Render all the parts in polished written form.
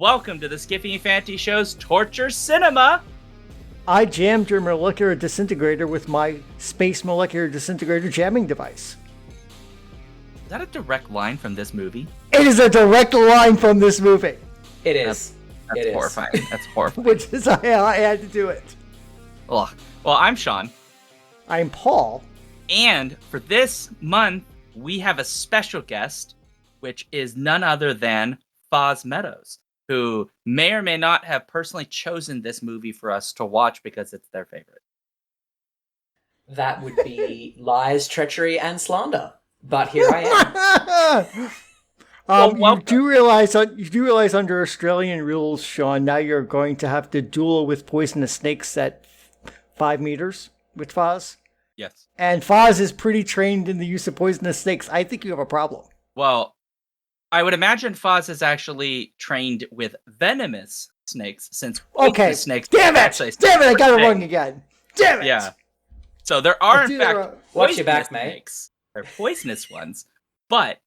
Welcome to the Skiffy and Fantasy Show's Torture Cinema. I jammed your molecular disintegrator with my space molecular disintegrator jamming device. Is that a direct line from this movie? It is a direct line from this movie. It is. That's horrifying. That's horrifying. Which is how I had to do it. Ugh. Well, I'm Shaun. I'm Paul. And for this month, we have a special guest, which is none other than Foz Meadows, who may or may not have personally chosen this movie for us to watch because it's their favorite. That would be lies, treachery, and slander. But here I am. You do realize under Australian rules, Shaun, now you're going to have to duel with poisonous snakes at 5 meters with Foz? Yes. And Foz is pretty trained in the use of poisonous snakes. I think you have a problem. Well, I would imagine Foz is actually trained with venomous snakes, since snakes. Damn it! I got it wrong again. Damn it! Yeah. So there are in fact watch your back, mate. Snakes. They're poisonous ones, but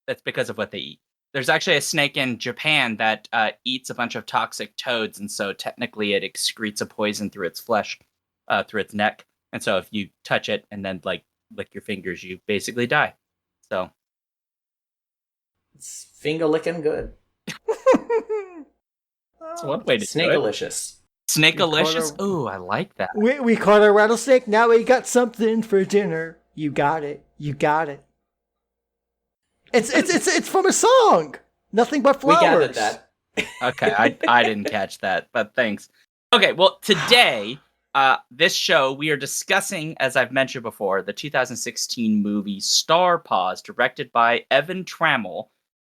that's because of what they eat. There's actually a snake in Japan that eats a bunch of toxic toads, and so technically it excretes a poison through its flesh, through its neck. And so if you touch it and then lick your fingers, you basically die. So it's finger licking good. That's one way to Snakealicious. Snakealicious? Ooh, I like that. We caught a rattlesnake. Now we got something for dinner. You got it. You got it. It's from a song. Nothing but flowers. We gathered that. Okay, I didn't catch that, but thanks. Okay, well, today, this show, we are discussing, as I've mentioned before, the 2016 movie Star Paws, directed by Evan Trammell.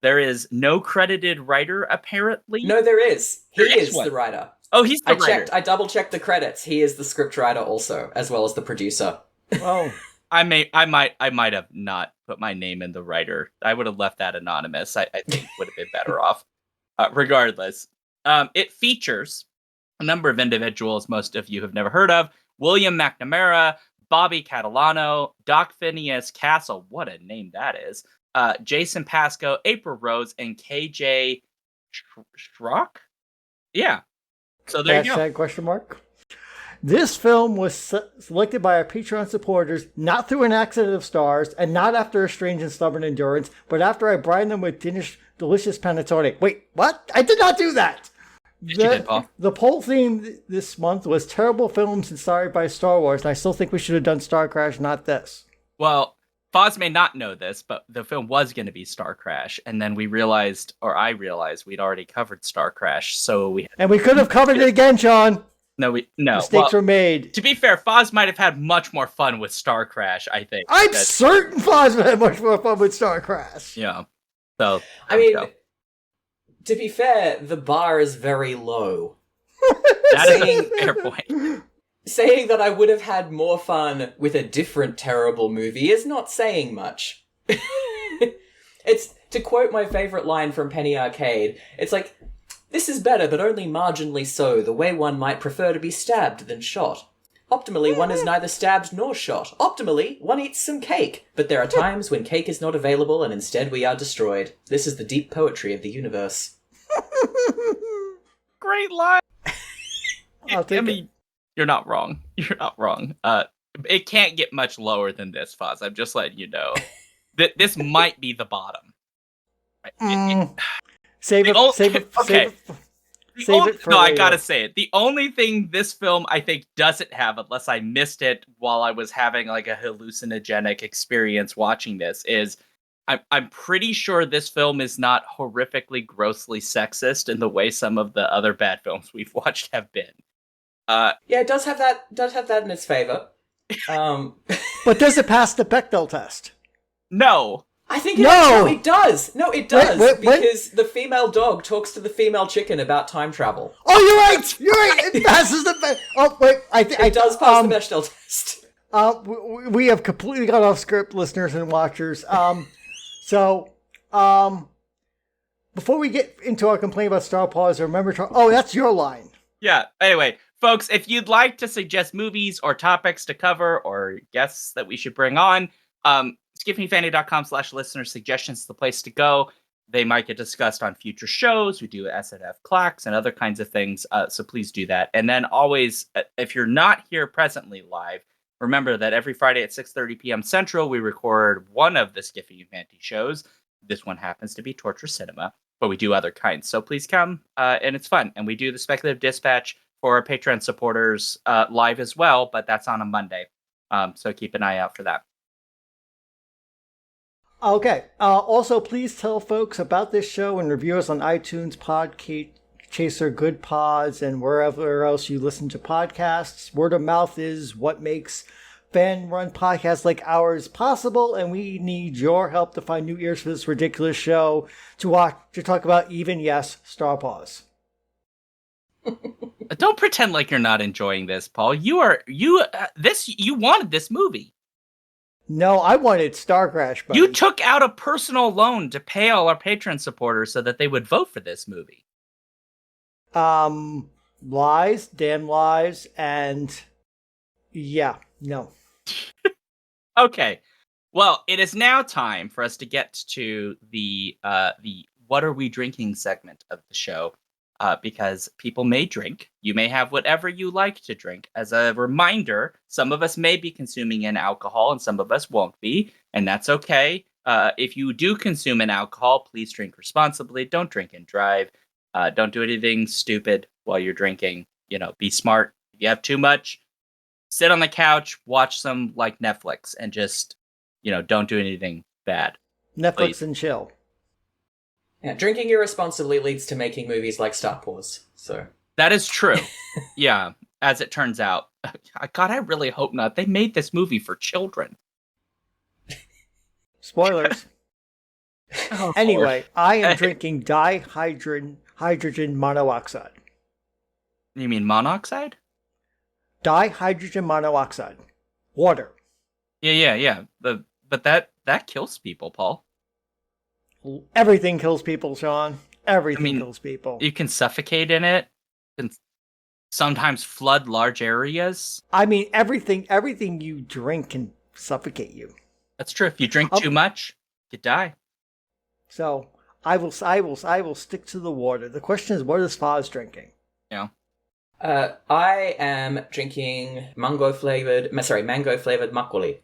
There is no credited writer, apparently. No, there is. He is the writer. Oh, he's the writer. I double-checked the credits. He is the scriptwriter also, as well as the producer. Oh. I might have not put my name in the writer. I would have left that anonymous. I think would have been better off. Regardless, it features a number of individuals most of you have never heard of: William McNamara, Bobby Catalano, Doc Phineas Castle. What a name that is! Jason Pascoe, April Rose, and KJ Schrock. Yeah. So there you go. Question mark. This film was selected by our Patreon supporters, not through an accident of stars, and not after a strange and stubborn endurance, but after I brined them with delicious panettone. Wait, what? I did not do that! The poll theme this month was terrible films inspired by Star Wars, and I still think we should have done Star Crash, not this. Well, Foz may not know this, but the film was going to be Star Crash, and then I realized we'd already covered Star Crash, so we could have covered it again, Shaun. No. Mistakes were made. To be fair, Foz might have had much more fun with Star Crash, I think. I'm certain Foz would have much more fun with Star Crash. Yeah. So, I mean, to be fair, the bar is very low. That is a fair point. Saying that I would have had more fun with a different terrible movie is not saying much. It's, to quote my favorite line from Penny Arcade, it's like, this is better, but only marginally so, the way one might prefer to be stabbed than shot. Optimally, one is neither stabbed nor shot. Optimally, one eats some cake. But there are times when cake is not available and instead we are destroyed. This is the deep poetry of the universe. Great line! I mean, you're not wrong. You're not wrong. It can't get much lower than this, Foz. I'm just letting you know. This might be the bottom. Save it for I gotta say it. The only thing this film, I think, doesn't have, unless I missed it while I was having like a hallucinogenic experience watching this, is I'm pretty sure this film is not horrifically, grossly sexist in the way some of the other bad films we've watched have been. Yeah, it does have that in its favor. But does it pass the Bechdel test? No. I think it does. No, it does. Because the female dog talks to the female chicken about time travel. Oh, you're right. It passes the. Oh wait, it does pass the Bechdel test. We have completely got off script, listeners and watchers. Before we get into our complaint about Star Paws, remember to. Oh, that's your line. Yeah. Anyway, folks, if you'd like to suggest movies or topics to cover or guests that we should bring on, skiffyfanny.com/listener suggestions is the place to go. they might get discussed on future shows. We do SNF clacks and other kinds of things. So please do that. And then always, if you're not here presently live, remember that every Friday at 6:30 p.m. Central, we record one of the Skiffy Humanity shows. This one happens to be Torture Cinema, but we do other kinds. So please come, and it's fun. And we do the Speculative Dispatch for our Patreon supporters live as well, but that's on a Monday. So keep an eye out for that. Okay. Also, please tell folks about this show and review us on iTunes, Podchaser, Good Pods, and wherever else you listen to podcasts. Word of mouth is what makes fan-run podcasts like ours possible, and we need your help to find new ears for this ridiculous show to talk about even, yes, Star Paws. Don't pretend like you're not enjoying this, Paul. You wanted this movie. No, I wanted Star Crash, buddy. You took out a personal loan to pay all our Patreon supporters so that they would vote for this movie. Lies, damn lies, and yeah, no. Okay. Well, it is now time for us to get to the what are we drinking segment of the show. Because people may drink. You may have whatever you like to drink. As a reminder, some of us may be consuming an alcohol and some of us won't be, and that's okay. If you do consume an alcohol, please drink responsibly. Don't drink and drive. Don't do anything stupid while you're drinking. Be smart. If you have too much, sit on the couch, watch some Netflix, and just, don't do anything bad. Netflix please. And chill. Yeah, drinking irresponsibly leads to making movies like Star Paws. So that is true. Yeah, as it turns out. God, I really hope not. They made this movie for children. Spoilers. Oh, anyway, I am drinking dihydrogen monoxide. You mean monoxide? Dihydrogen monoxide. Water. Yeah. But that kills people, Paul. Everything kills people, Shaun. Everything kills people. You can suffocate in it. You can sometimes flood large areas. I mean, everything you drink can suffocate you. That's true. If you drink too much, you die. So I will stick to the water. The question is, what is Foz drinking? Yeah. I am drinking mango flavored makgeolli,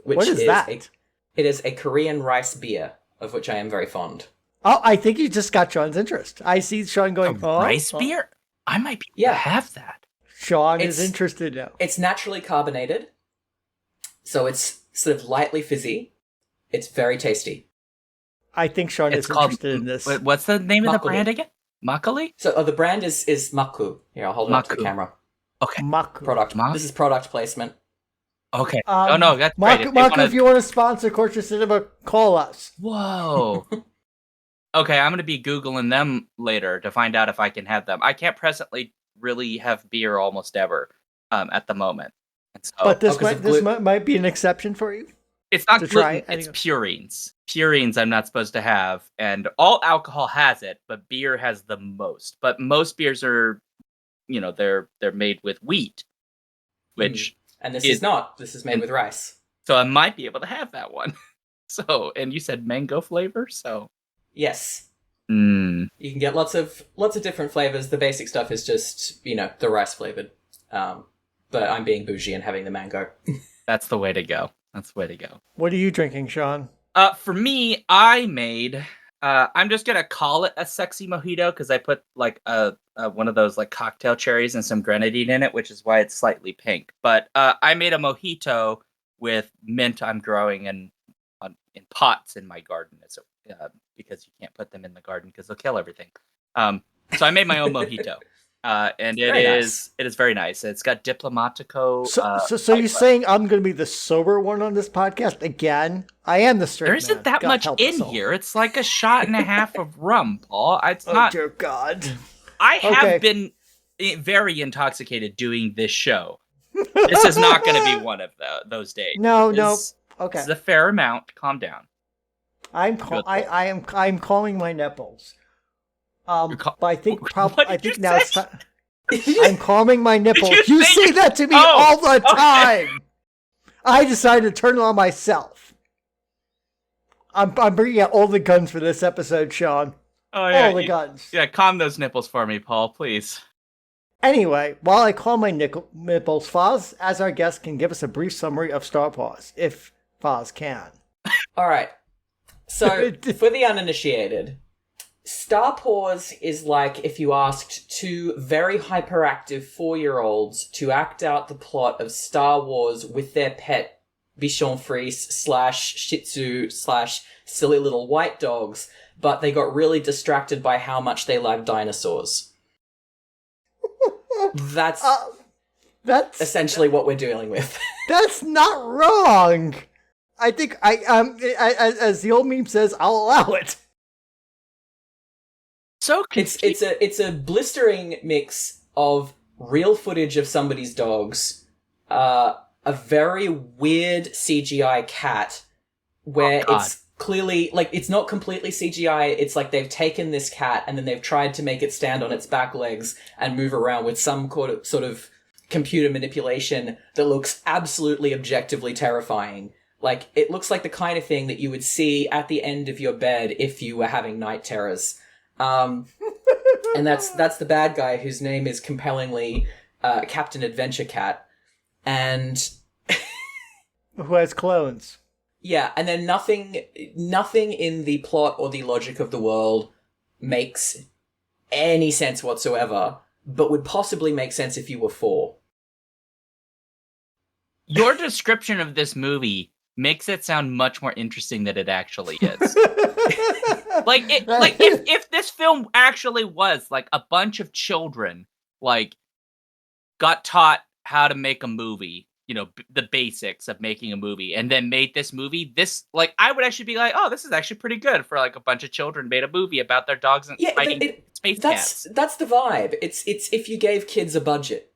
which what is that? It is a Korean rice beer, of which I am very fond. Oh, I think you just got Shaun's interest. I see Shaun going, rice beer? I might be able to have that. Shaun is interested now. It's naturally carbonated, so it's sort of lightly fizzy. It's very tasty. I think Shaun is interested in this. What's the name of the brand again? Makgeolli? So the brand is Maku. Here, I'll hold it up to the camera. Okay. Maku. This is product placement. Okay. No, that's Maku, great. If you want to sponsor Torture Cinema, call us. Whoa. Okay, I'm going to be Googling them later to find out if I can have them. I can't presently really have beer almost ever at the moment. And so, but this might be an exception for you. It's not gluten, it's purines. Purines I'm not supposed to have, and all alcohol has it, but beer has the most. But most beers are, they're made with wheat, which... And this is not. This is made with rice. So I might be able to have that one. So, and you said mango flavor, so... Yes. You can get lots of different flavors. The basic stuff is just, the rice flavored. But I'm being bougie and having the mango. That's the way to go. What are you drinking, Shaun? For me, I made... I'm just going to call it a sexy mojito because I put one of those cocktail cherries and some grenadine in it, which is why it's slightly pink. But I made a mojito with mint I'm growing in pots in my garden. Because you can't put them in the garden because they'll kill everything. So I made my own mojito. And it is very nice. It's got Diplomatico. So you're saying I'm going to be the sober one on this podcast again? I am the straight There isn't man. that God much in here. It's like a shot and a half of rum, Paul. It's not. Dear God. I have been very intoxicated doing this show. This is not going to be one of those days. No. Okay. This is a fair amount. Calm down. I'm calming my nipples. But I think now it's time. I'm calming my nipples. You say that to me all the time. I decided to turn it on myself. I'm bringing out all the guns for this episode, Shaun. Oh yeah, All the guns. Yeah, calm those nipples for me, Paul, please. Anyway, while I call my nipples, Foz, as our guest, can give us a brief summary of Star Paws, if Foz can. All right. So, for the uninitiated, Star Paws is like if you asked two very hyperactive 4-year-olds to act out the plot of Star Wars with their pet Bichon Frise / Shih Tzu / silly little white dogs, but they got really distracted by how much they love dinosaurs. That's essentially what we're dealing with. That's not wrong. I think as the old meme says, I'll allow it. So it's a blistering mix of real footage of somebody's dogs, a very weird CGI cat, where it's clearly, like, it's not completely CGI, it's like they've taken this cat and then they've tried to make it stand on its back legs and move around with some sort of computer manipulation that looks absolutely objectively terrifying. Like, it looks like the kind of thing that you would see at the end of your bed if you were having night terrors. And that's the bad guy, whose name is compellingly Captain Adventure Cat. And who has clones. Yeah, and then nothing in the plot or the logic of the world makes any sense whatsoever, but would possibly make sense if you were 4. Your description of this movie makes it sound much more interesting than it actually is. If this film actually was like a bunch of children like got taught how to make a movie, you know, the basics of making a movie, and then made this movie, I would actually be like, oh, this is actually pretty good for like a bunch of children made a movie about their dogs and fighting space cats. That's the vibe. It's if you gave kids a budget.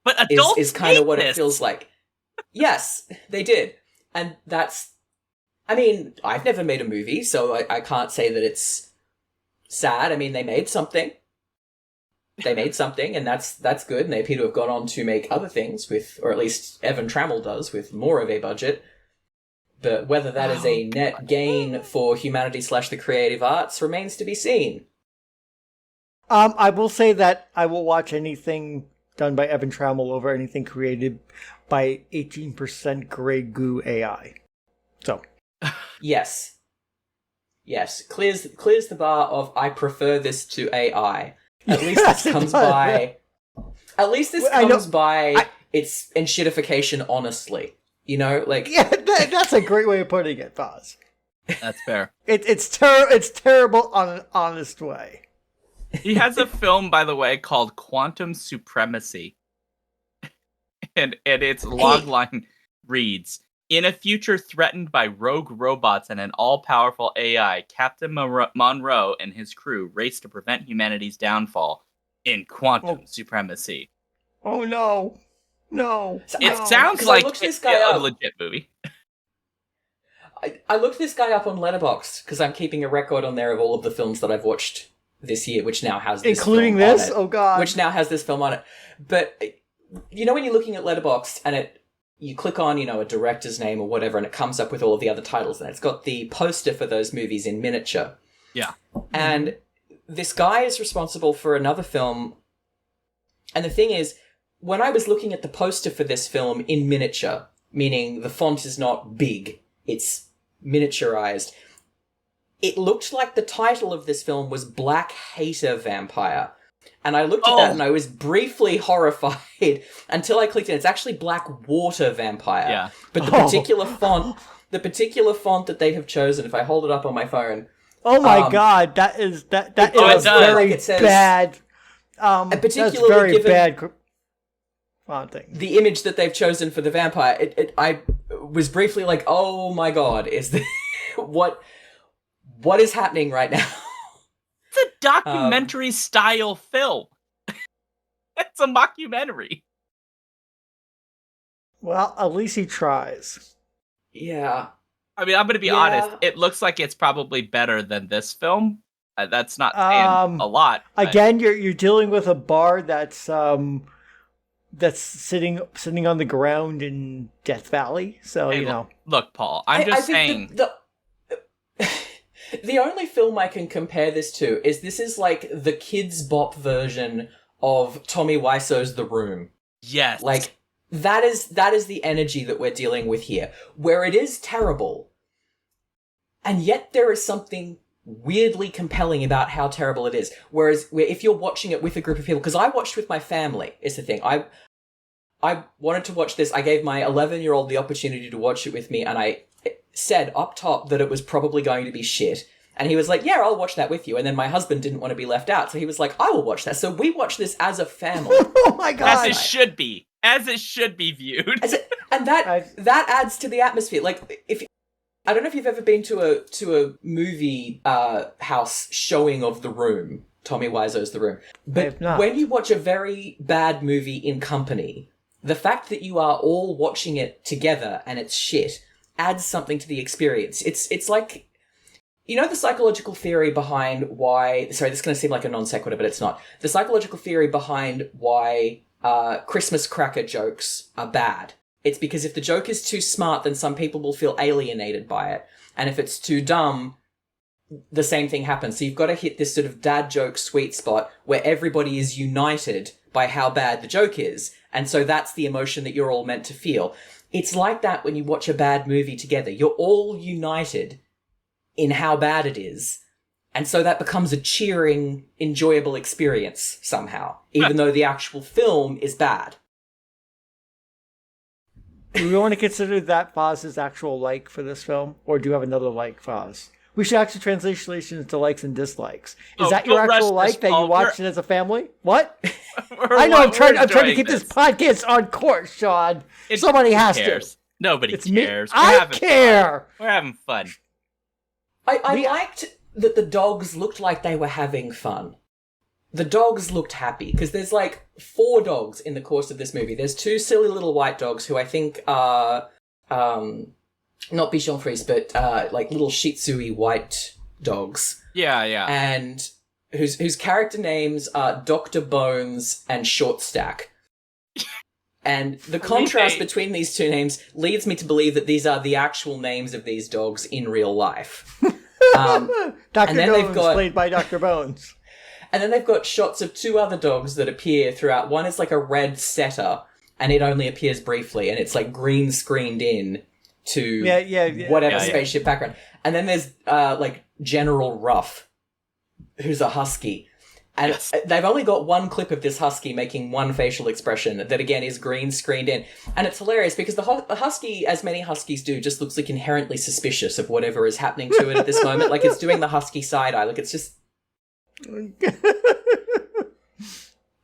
But adults is kind of what this. It feels like. Yes, they did. And I mean, I've never made a movie, so I can't say that it's sad. I mean, they made something. And that's good, and they appear to have gone on to make other things with, or at least Evan Trammell does, with more of a budget. But whether that is a net gain for humanity / the creative arts remains to be seen. I will say that I will watch anything done by Evan Trammell over anything created by 18% gray goo AI. So. Yes. Clears the bar of I prefer this to AI. At least this comes by. At least this comes by its enshittification honestly. You know, like, yeah, that's a great way of putting it, Foz. That's fair. It's terrible on an honest way. He has a film, by the way, called Quantum Supremacy, and its logline reads: "In a future threatened by rogue robots and an all-powerful AI, Captain Monroe and his crew race to prevent humanity's downfall in quantum supremacy." Oh no. It sounds like a legit movie. I looked this guy up on Letterboxd because I'm keeping a record on there of all of the films that I've watched this year, which now has this including film this? on it, oh god. Which now has this film on it. But you know when you're looking at Letterboxd and you click on, you know, a director's name or whatever, and it comes up with all of the other titles, and it's got the poster for those movies in miniature. Yeah. And this guy is responsible for another film. And the thing is, when I was looking at the poster for this film in miniature, meaning the font is not big, it's miniaturized, it looked like the title of this film was Black Hater Vampire. And I looked at that and I was briefly horrified until I clicked in. It's actually Black Water Vampire. Yeah. But the particular font that they have chosen, if I hold it up on my phone. Oh my god, that is very bad. And particularly that's very given bad fonting. The image that they've chosen for the vampire, I was briefly like, oh my god, is this what is happening right now? It's a documentary style film. It's a mockumentary. Well, at least he tries. Yeah. I mean, I'm going to be honest. It looks like it's probably better than this film. That's not saying a lot. Again, you're dealing with a bar that's sitting on the ground in Death Valley. So, hey, you know. Look, Paul, I'm just saying. The only film I can compare this to is this is like the Kids Bop version of Tommy Wiseau's The Room. Yes. Like, that is the energy that we're dealing with here, where it is terrible, and yet there is something weirdly compelling about how terrible it is. Whereas if you're watching it with a group of people, because I watched with my family, is the thing. I wanted to watch this. I gave my 11-year-old the opportunity to watch it with me, and I said up top that it was probably going to be shit. And he was like, yeah, I'll watch that with you. And then my husband didn't want to be left out, so he was like, I will watch that. So we watched this as a family. Oh my god! As it should be. As it should be viewed. And that adds to the atmosphere. Like, I don't know if you've ever been to a movie house showing of The Room, Tommy Wiseau's The Room. But when you watch a very bad movie in company, the fact that you are all watching it together and it's shit adds something to the experience. It's like, you know, the psychological theory behind why... Sorry, this is going to seem like a non sequitur, but it's not. The psychological theory behind why Christmas cracker jokes are bad. It's because if the joke is too smart, then some people will feel alienated by it. And if it's too dumb, the same thing happens. So you've got to hit this sort of dad joke sweet spot where everybody is united by how bad the joke is. And so that's the emotion that you're all meant to feel. It's like that when you watch a bad movie together. You're all united in how bad it is. And so that becomes a cheering, enjoyable experience somehow, even though the actual film is bad. Do we want to consider that Foz's actual like for this film? Or do you have another like, Foz? We should actually translation into likes and dislikes. Is that your actual like that you watched it as a family? What? I know, I'm trying to keep this podcast on course, Shaun. Somebody has to. Nobody cares. I care. We're having fun. I liked that the dogs looked like they were having fun. The dogs looked happy, because there's like 4 dogs in the course of this movie. There's 2 silly little white dogs who I think are, not Bichon Frise, but like little Shih Tzu-y white dogs. Yeah, yeah. And whose character names are Dr. Bones and Short Stack. And the contrast between these 2 names leads me to believe that these are the actual names of these dogs in real life. Dr. Bones, played by Dr. Bones. And then they've got shots of 2 other dogs that appear throughout. One is like a red setter, and it only appears briefly, and it's like green screened in to whatever spaceship background. And then there's like General Ruff, who's a husky. And they've only got 1 clip of this husky making 1 facial expression that, again, is green screened in. And it's hilarious because the husky, as many huskies do, just looks like inherently suspicious of whatever is happening to it at this moment. Like, it's doing the husky side eye. Like, it's just...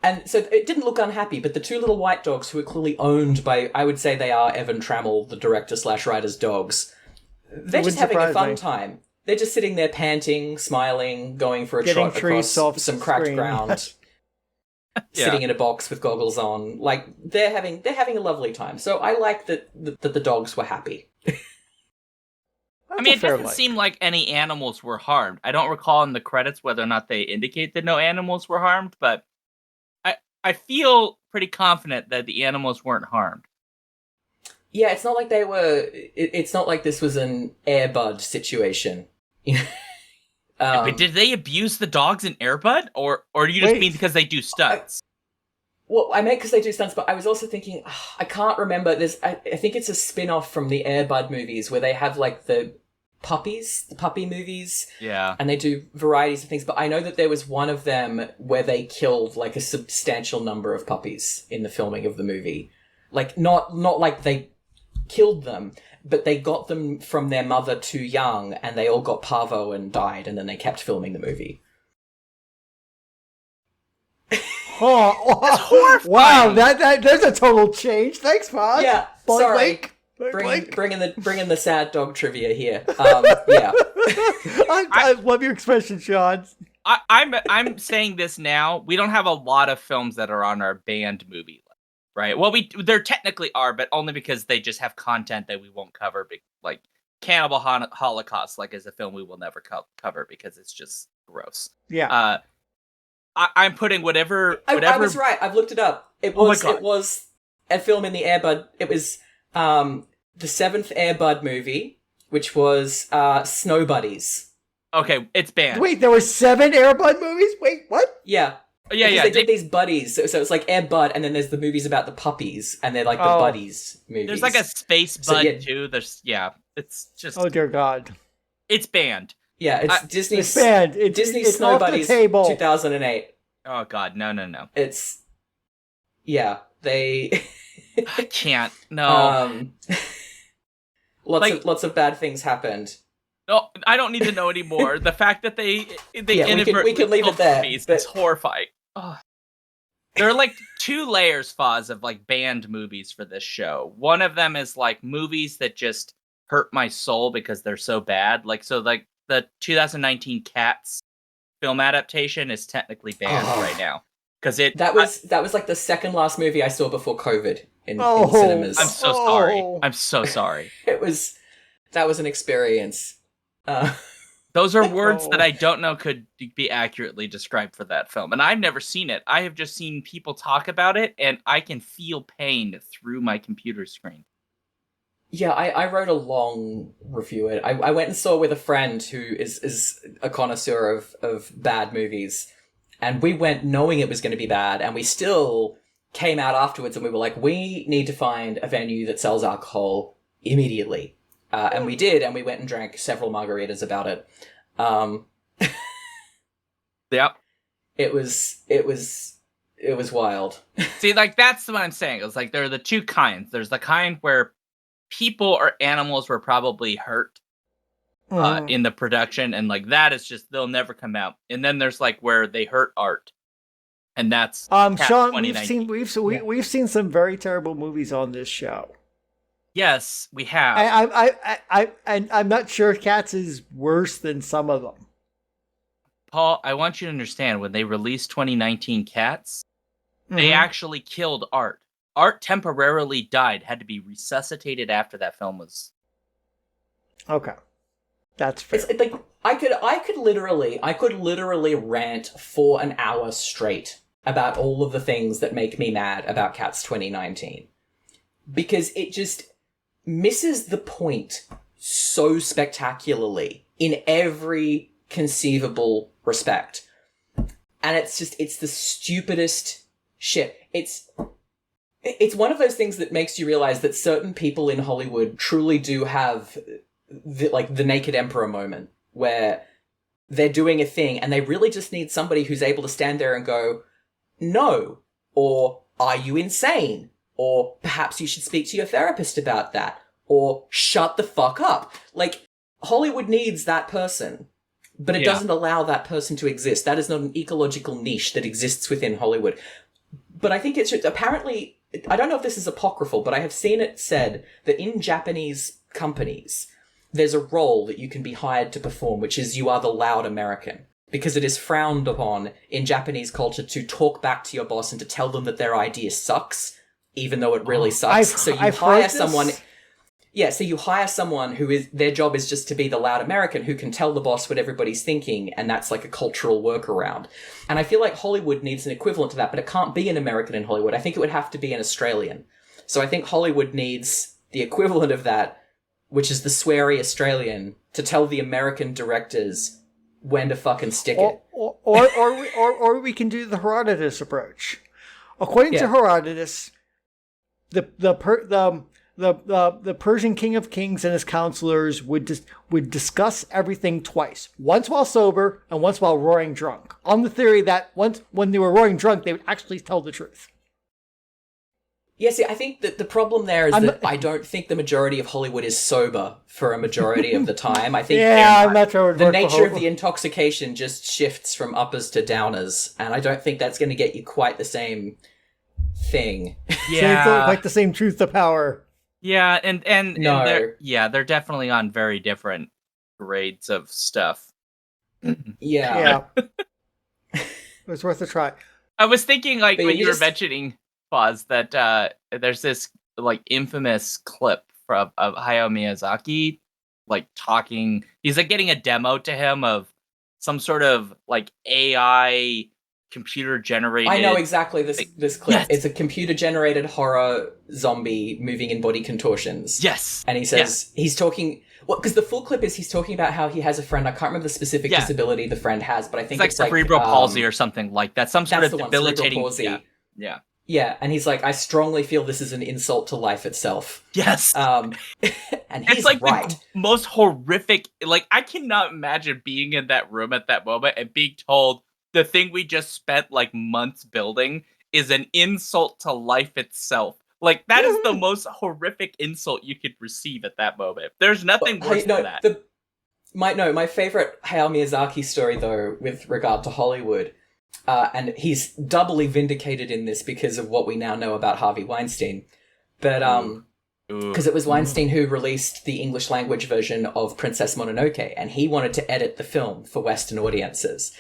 And so it didn't look unhappy, but the 2 little white dogs who are clearly owned by, I would say they are Evan Trammell, the director/writer's dogs, they're just having a fun time. They're just sitting there panting, smiling, going for a trot across some cracked ground, sitting in a box with goggles on. Like, they're having a lovely time. So I like that the dogs were happy. I mean, it doesn't seem like any animals were harmed. I don't recall in the credits whether or not they indicate that no animals were harmed, but I feel pretty confident that the animals weren't harmed. Yeah, it's not like they were... It's not like this was an Air Bud situation. But did they abuse the dogs in Air Bud? Or do you just mean because they do stunts? Well, I meant because they do stunts, but I was also thinking... I can't remember. I think it's a spin-off from the Air Bud movies where they have, like, the puppy movies. Yeah. And they do varieties of things. But I know that there was one of them where they killed, like, a substantial number of puppies in the filming of the movie. Like, not like they killed them, but they got them from their mother too young, and they all got parvo and died, and then they kept filming the movie. That's horrifying. Wow, there's a total change. Thanks, Foz. Yeah, sorry. Bringing the sad dog trivia here. Yeah. I love your expression, Shaun. I'm saying this now. We don't have a lot of films that are on our banned movie list, right? Well, there technically are, but only because they just have content that we won't cover. Like Cannibal Holocaust, like is a film we will never cover because it's just gross. Yeah. I'm putting whatever. I was right. I've looked it up. It was a film in the Air Bud. It was the 7th Air Bud movie, which was Snow Buddies. Okay, it's banned. Wait, there were 7 Air Bud movies? Wait, what? Yeah. Yeah. They did these buddies, so it's like Air Bud, and then there's the movies about the puppies, and they're like the buddies movies. There's like a Space Bud too. It's just. Oh dear God. It's banned. Yeah, it's Disney's. It's banned. Disney's it's Snow off Buddies, the table. 2008. Oh God, no. It's. Yeah, they. I can't. No. Lots of bad things happened. No, I don't need to know anymore. The fact that they we can leave it there. It's horrifying. Oh. There are like 2 layers, Foz, of like banned movies for this show. One of them is like movies that just hurt my soul because they're so bad. Like the 2019 Cats film adaptation is technically banned right now because that was like the second last movie I saw before COVID in cinemas. I'm so sorry. I'm so sorry. That was an experience. Those are words that I don't know could be accurately described for that film. And I've never seen it. I have just seen people talk about it, and I can feel pain through my computer screen. Yeah, I wrote a long review. I went and saw it with a friend who is a connoisseur of bad movies. And we went knowing it was going to be bad, and we still came out afterwards and we were like, we need to find a venue that sells alcohol immediately. And we did, and we went and drank several margaritas about it. Yep. It was wild. See, like, that's what I'm saying. It's like, there are the 2 kinds. There's the kind where people or animals were probably hurt in the production, and like, that is just, they'll never come out. And then there's like where they hurt art. And that's Shaun, we've seen some very terrible movies on this show. Yes, we have. I'm not sure Cats is worse than some of them. Paul, I want you to understand, when they released 2019 Cats, they actually killed art. Art temporarily died, had to be resuscitated after that film was. Okay, that's fair. It's like I could literally rant for an hour straight about all of the things that make me mad about Cats 2019, because it just misses the point so spectacularly in every conceivable respect. And it's the stupidest shit. It's one of those things that makes you realize that certain people in Hollywood truly do have the Naked Emperor moment, where they're doing a thing and they really just need somebody who's able to stand there and go, no, or are you insane? Or perhaps you should speak to your therapist about that. Or shut the fuck up. Like, Hollywood needs that person, but it doesn't allow that person to exist. That is not an ecological niche that exists within Hollywood. But I think it's apparently, I don't know if this is apocryphal, but I have seen it said that in Japanese companies, there's a role that you can be hired to perform, which is you are the loud American. Because it is frowned upon in Japanese culture to talk back to your boss and to tell them that their idea sucks, even though it really sucks. So you hire someone who is, their job is just to be the loud American who can tell the boss what everybody's thinking, and that's like a cultural workaround. And I feel like Hollywood needs an equivalent to that, but it can't be an American in Hollywood. I think it would have to be an Australian. So I think Hollywood needs the equivalent of that, which is the sweary Australian, to tell the American directors when to fucking stick it. Or we can do the Herodotus approach. According to Herodotus, the Persian king of kings and his counselors would discuss everything twice. Once while sober and once while roaring drunk. On the theory that when they were roaring drunk, they would actually tell the truth. Yeah, see, I think that the problem there is I don't think the majority of Hollywood is sober for a majority of the time. I think I'm not sure the nature of the intoxication just shifts from uppers to downers, and I don't think that's going to get you quite the same thing. Yeah, like the same truth to power. Yeah, and they're definitely on very different grades of stuff. Yeah. It was worth a try. I was thinking, like, when you were mentioning Foz, that there's this like infamous clip of Hayao Miyazaki, like talking. He's like getting a demo to him of some sort of like AI computer generated. I know exactly this clip. Yes. It's a computer generated horror zombie moving in body contortions. Yes. And he says he's talking. Well, because the full clip is he's talking about how he has a friend. I can't remember the specific disability the friend has, but I think it's like cerebral palsy or something like that. Some sort of debilitating. Palsy. Yeah. Yeah, and he's like, I strongly feel this is an insult to life itself. Yes. And he's it's like right. the most horrific. Like, I cannot imagine being in that room at that moment and being told the thing we just spent like months building is an insult to life itself. Like, that is the most horrific insult you could receive at that moment. There's nothing worse than that. My favorite Hayao Miyazaki story, though, with regard to Hollywood, and he's doubly vindicated in this because of what we now know about Harvey Weinstein. But, because it was Weinstein who released the English language version of Princess Mononoke, and he wanted to edit the film for Western audiences.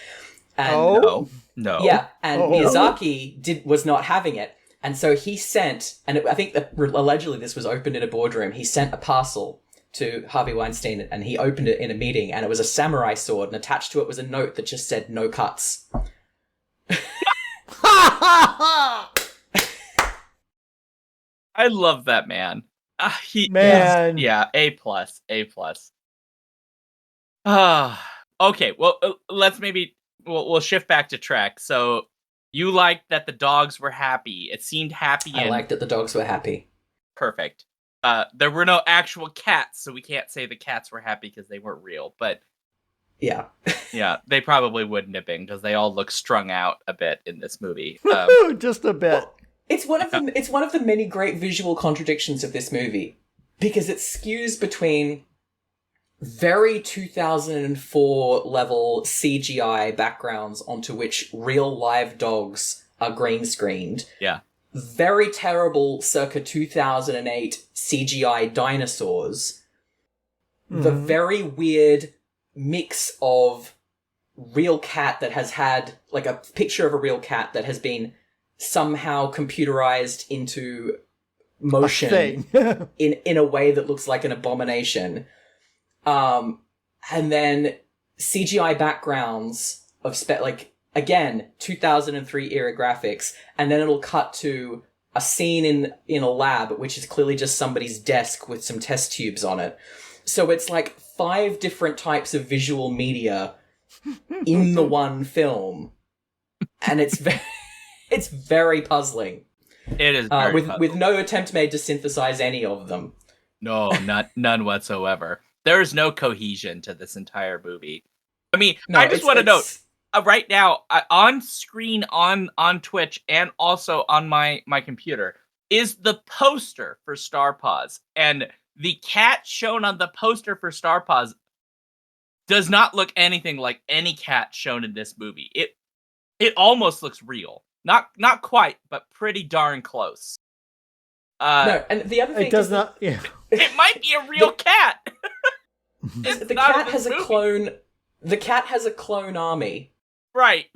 And, No. Yeah, and Miyazaki was not having it. And so he sent, and I think that allegedly this was opened in a boardroom, he sent a parcel to Harvey Weinstein, and he opened it in a meeting, and it was a samurai sword, and attached to it was a note that just said, "No cuts." I love that man. A plus. Okay, well, we'll shift back to track. So you liked that the dogs were happy. It seemed happy. I liked that the dogs were happy. Perfect. There were no actual cats, so we can't say the cats were happy because they weren't real. But yeah, they probably wouldn't have been because they all look strung out a bit in this movie. Just a bit. Well, it's one of the many great visual contradictions of this movie because it skews between very 2004 level CGI backgrounds onto which real live dogs are green screened. Yeah. Very terrible circa 2008 CGI dinosaurs. Mm-hmm. The very weird mix of real cat that has had, like, a picture of a real cat that has been somehow computerized into motion in a way that looks like an abomination. And then CGI backgrounds of again, 2003 era graphics, and then it'll cut to a scene in a lab, which is clearly just somebody's desk with some test tubes on it. So it's like 5 different types of visual media in the one film, and it's very puzzling. It is very puzzling. With no attempt made to synthesize any of them. No, none whatsoever. There is no cohesion to this entire movie. I mean, I just want to note right now on screen on Twitch and also on my computer is the poster for Star Paws, and the cat shown on the poster for Star Paws does not look anything like any cat shown in this movie. It almost looks real. Not quite, but pretty darn close. No, and the other thing it does not. Yeah, it might be a real cat. The cat has a clone. The cat has a clone army, right?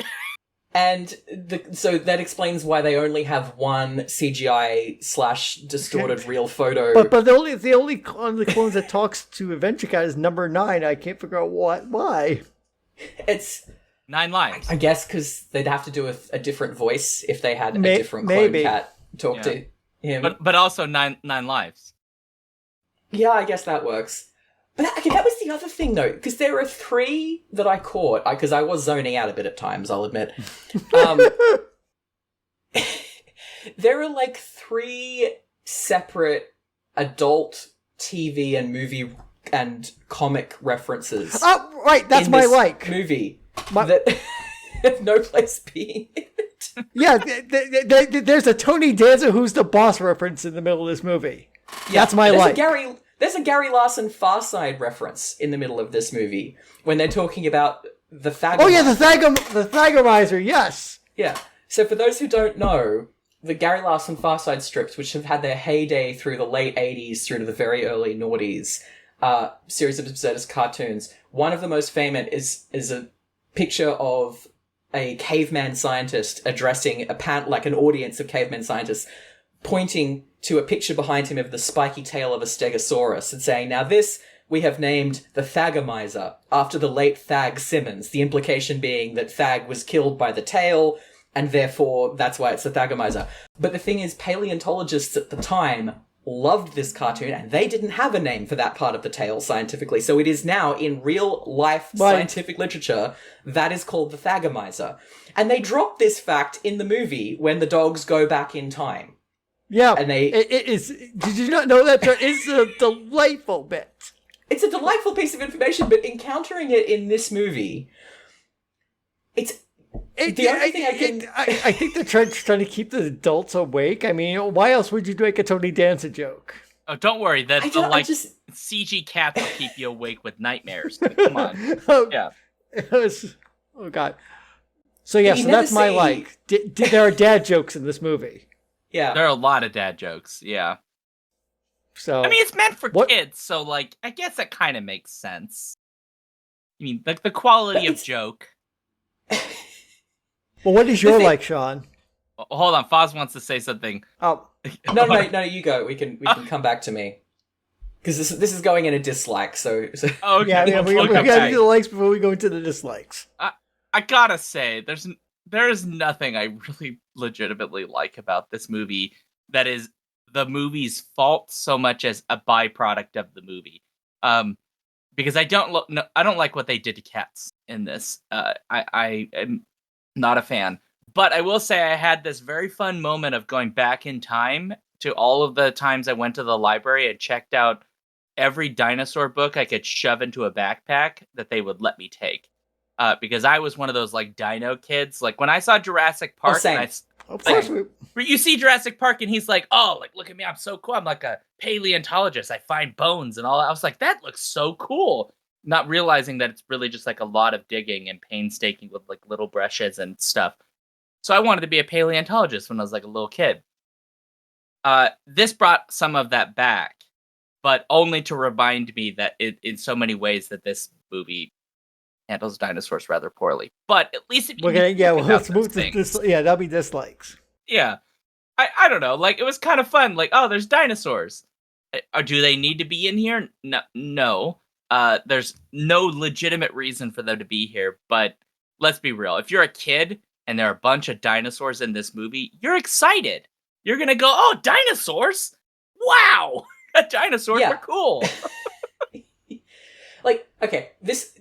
And so that explains why they only have one CGI / distorted real photo. But the only one of the clones that talks to Adventure Cat is number 9. I can't figure out why. It's 9 lives. I guess because they'd have to do a different voice if they had a different clone cat talk to him. But also 9 lives. Yeah, I guess that works. But that was the other thing, though, because there are 3 that I caught, because I was zoning out a bit at times, I'll admit. There are, like, 3 separate adult TV and movie and comic references. Oh, right, that's my like. Movie that have no place being in it. Yeah, there's a Tony Danza Who's the Boss reference in the middle of this movie. Yeah, that's my like. There's a Gary Larson Far Side reference in the middle of this movie when they're talking about the Thagomizer. Oh yeah, the Thagomizer, yes. Yeah. So for those who don't know, the Gary Larson Far Side strips, which have had their heyday through the late 80s through to the very early noughties, series of absurdist cartoons, one of the most famous is a picture of a caveman scientist addressing an audience of caveman scientists, pointing to a picture behind him of the spiky tail of a stegosaurus and saying, now this we have named the Thagomizer, after the late Thag Simmons, the implication being that Thag was killed by the tail, and therefore that's why it's the Thagomizer. But the thing is, paleontologists at the time loved this cartoon, and they didn't have a name for that part of the tail scientifically. So it is now in real life scientific literature that is called the thagomizer. And they drop this fact in the movie when the dogs go back in time. Yeah, and it is. Did you not know that? It's a delightful bit. It's a delightful piece of information, but encountering it in this movie, I think the trend's trying to keep the adults awake. I mean, why else would you make a Tony Danza joke? Oh, don't worry. CG cats will keep you awake with nightmares. Come on. Yeah. Oh, God. So that's my like. There are dad jokes in this movie. Yeah. There are a lot of dad jokes. Yeah. So I mean, it's meant for kids, so like, I guess that kind of makes sense. I mean, like the quality of joke. Well, what is your like, Shaun? Hold on, Foz wants to say something. Oh, no, you go. We can come back to me because this is going in a dislike. So. Okay. Yeah, we gotta do the likes before we go into the dislikes. I gotta say, there is nothing I really legitimately like about this movie that is the movie's fault so much as a byproduct of the movie. Because I don't like what they did to cats in this. I am not a fan. But I will say I had this very fun moment of going back in time to all of the times I went to the library and checked out every dinosaur book I could shove into a backpack that they would let me take. Because I was one of those like dino kids. Like when I saw Jurassic Park, you see Jurassic Park and he's like, "Oh, like look at me, I'm so cool. I'm like a paleontologist. I find bones and all." I was like, "That looks so cool." Not realizing that it's really just like a lot of digging and painstaking with like little brushes and stuff. So I wanted to be a paleontologist when I was like a little kid. This brought some of that back, but only to remind me that in so many ways that this movie handles dinosaurs rather poorly. But at least let's move to this. Yeah, that'll be dislikes. Yeah, I don't know. Like it was kind of fun. Like, oh, there's dinosaurs. Do they need to be in here? No. There's no legitimate reason for them to be here. But let's be real. If you're a kid and there are a bunch of dinosaurs in this movie, you're excited. You're gonna go, "Oh, dinosaurs! Wow, dinosaurs are cool." Like, okay, this.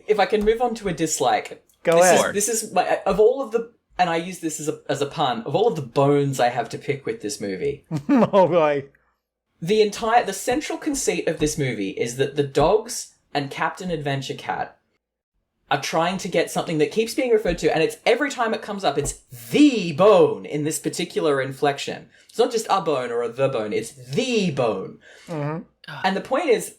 If I can move on to a dislike, go ahead. This is my, of all of the, and I use this as a pun, of all of the bones I have to pick with this movie. Oh boy. The central conceit of this movie is that the dogs and Captain Adventure Cat are trying to get something that keeps being referred to, and it's every time it comes up, it's the bone in this particular inflection. It's not just a bone or the bone, it's the bone. Mm-hmm. And the point is,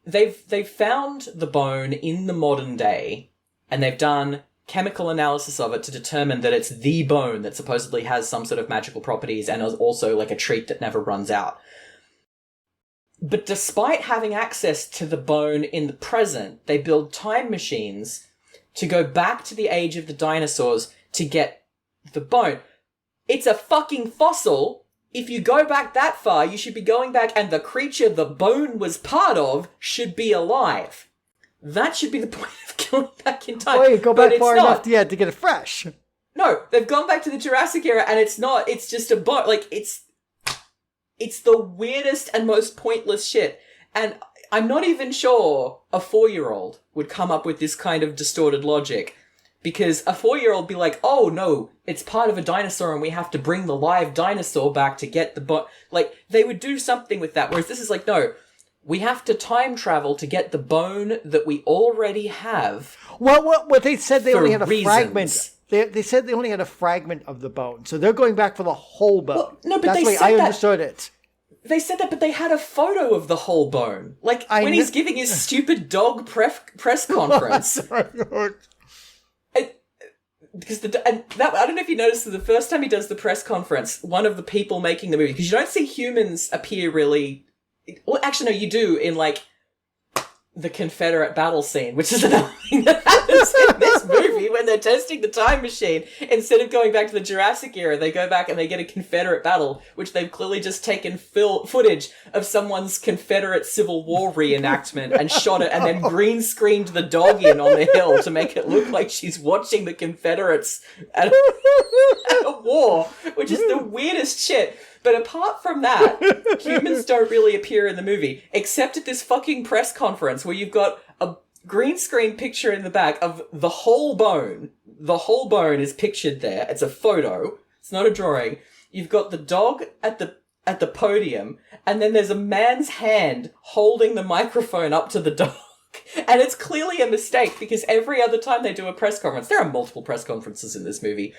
they've found the bone in the modern day, and they've done chemical analysis of it to determine that it's the bone that supposedly has some sort of magical properties and is also like a treat that never runs out. But despite having access to the bone in the present, they build time machines to go back to the age of the dinosaurs to get the bone. It's a fucking fossil. If you go back that far, you should be going back and the creature the bone was part of should be alive. That should be the point of going back in time. Oh, you go back far enough to get it fresh. No, they've gone back to the Jurassic era and it's not. It's just a bone. Like, it's the weirdest and most pointless shit. And I'm not even sure a 4-year-old would come up with this kind of distorted logic. Because a 4-year-old be like, "Oh no, it's part of a dinosaur and we have to bring the live dinosaur back to get the bone." Like, they would do something with that. Whereas this is like, no, we have to time travel to get the bone that we already have. Well, what they said, they only had a fragment. They said they only had a fragment of the bone. So they're going back for the whole bone. Well, no, but that's the way I understood it. They said that, but they had a photo of the whole bone. Like, when he's giving his stupid dog press conference. Because I don't know if you noticed that the first time he does the press conference, one of the people making the movie, because you don't see humans appear really. Well, actually, no, you do in like the Confederate battle scene, which is another thing that happens in this movie when they're testing the time machine. Instead of going back to the Jurassic era, they go back and they get a Confederate battle, which they've clearly just taken footage of someone's Confederate Civil War reenactment and shot it and then green screened the dog in on the hill to make it look like she's watching the Confederates at a war, which is the weirdest shit. But apart from that, humans don't really appear in the movie, except at this fucking press conference where you've got a green screen picture in the back of the whole bone. The whole bone is pictured there. It's a photo. It's not a drawing. You've got the dog at the podium, and then there's a man's hand holding the microphone up to the dog. And it's clearly a mistake, because every other time they do a press conference, there are multiple press conferences in this movie.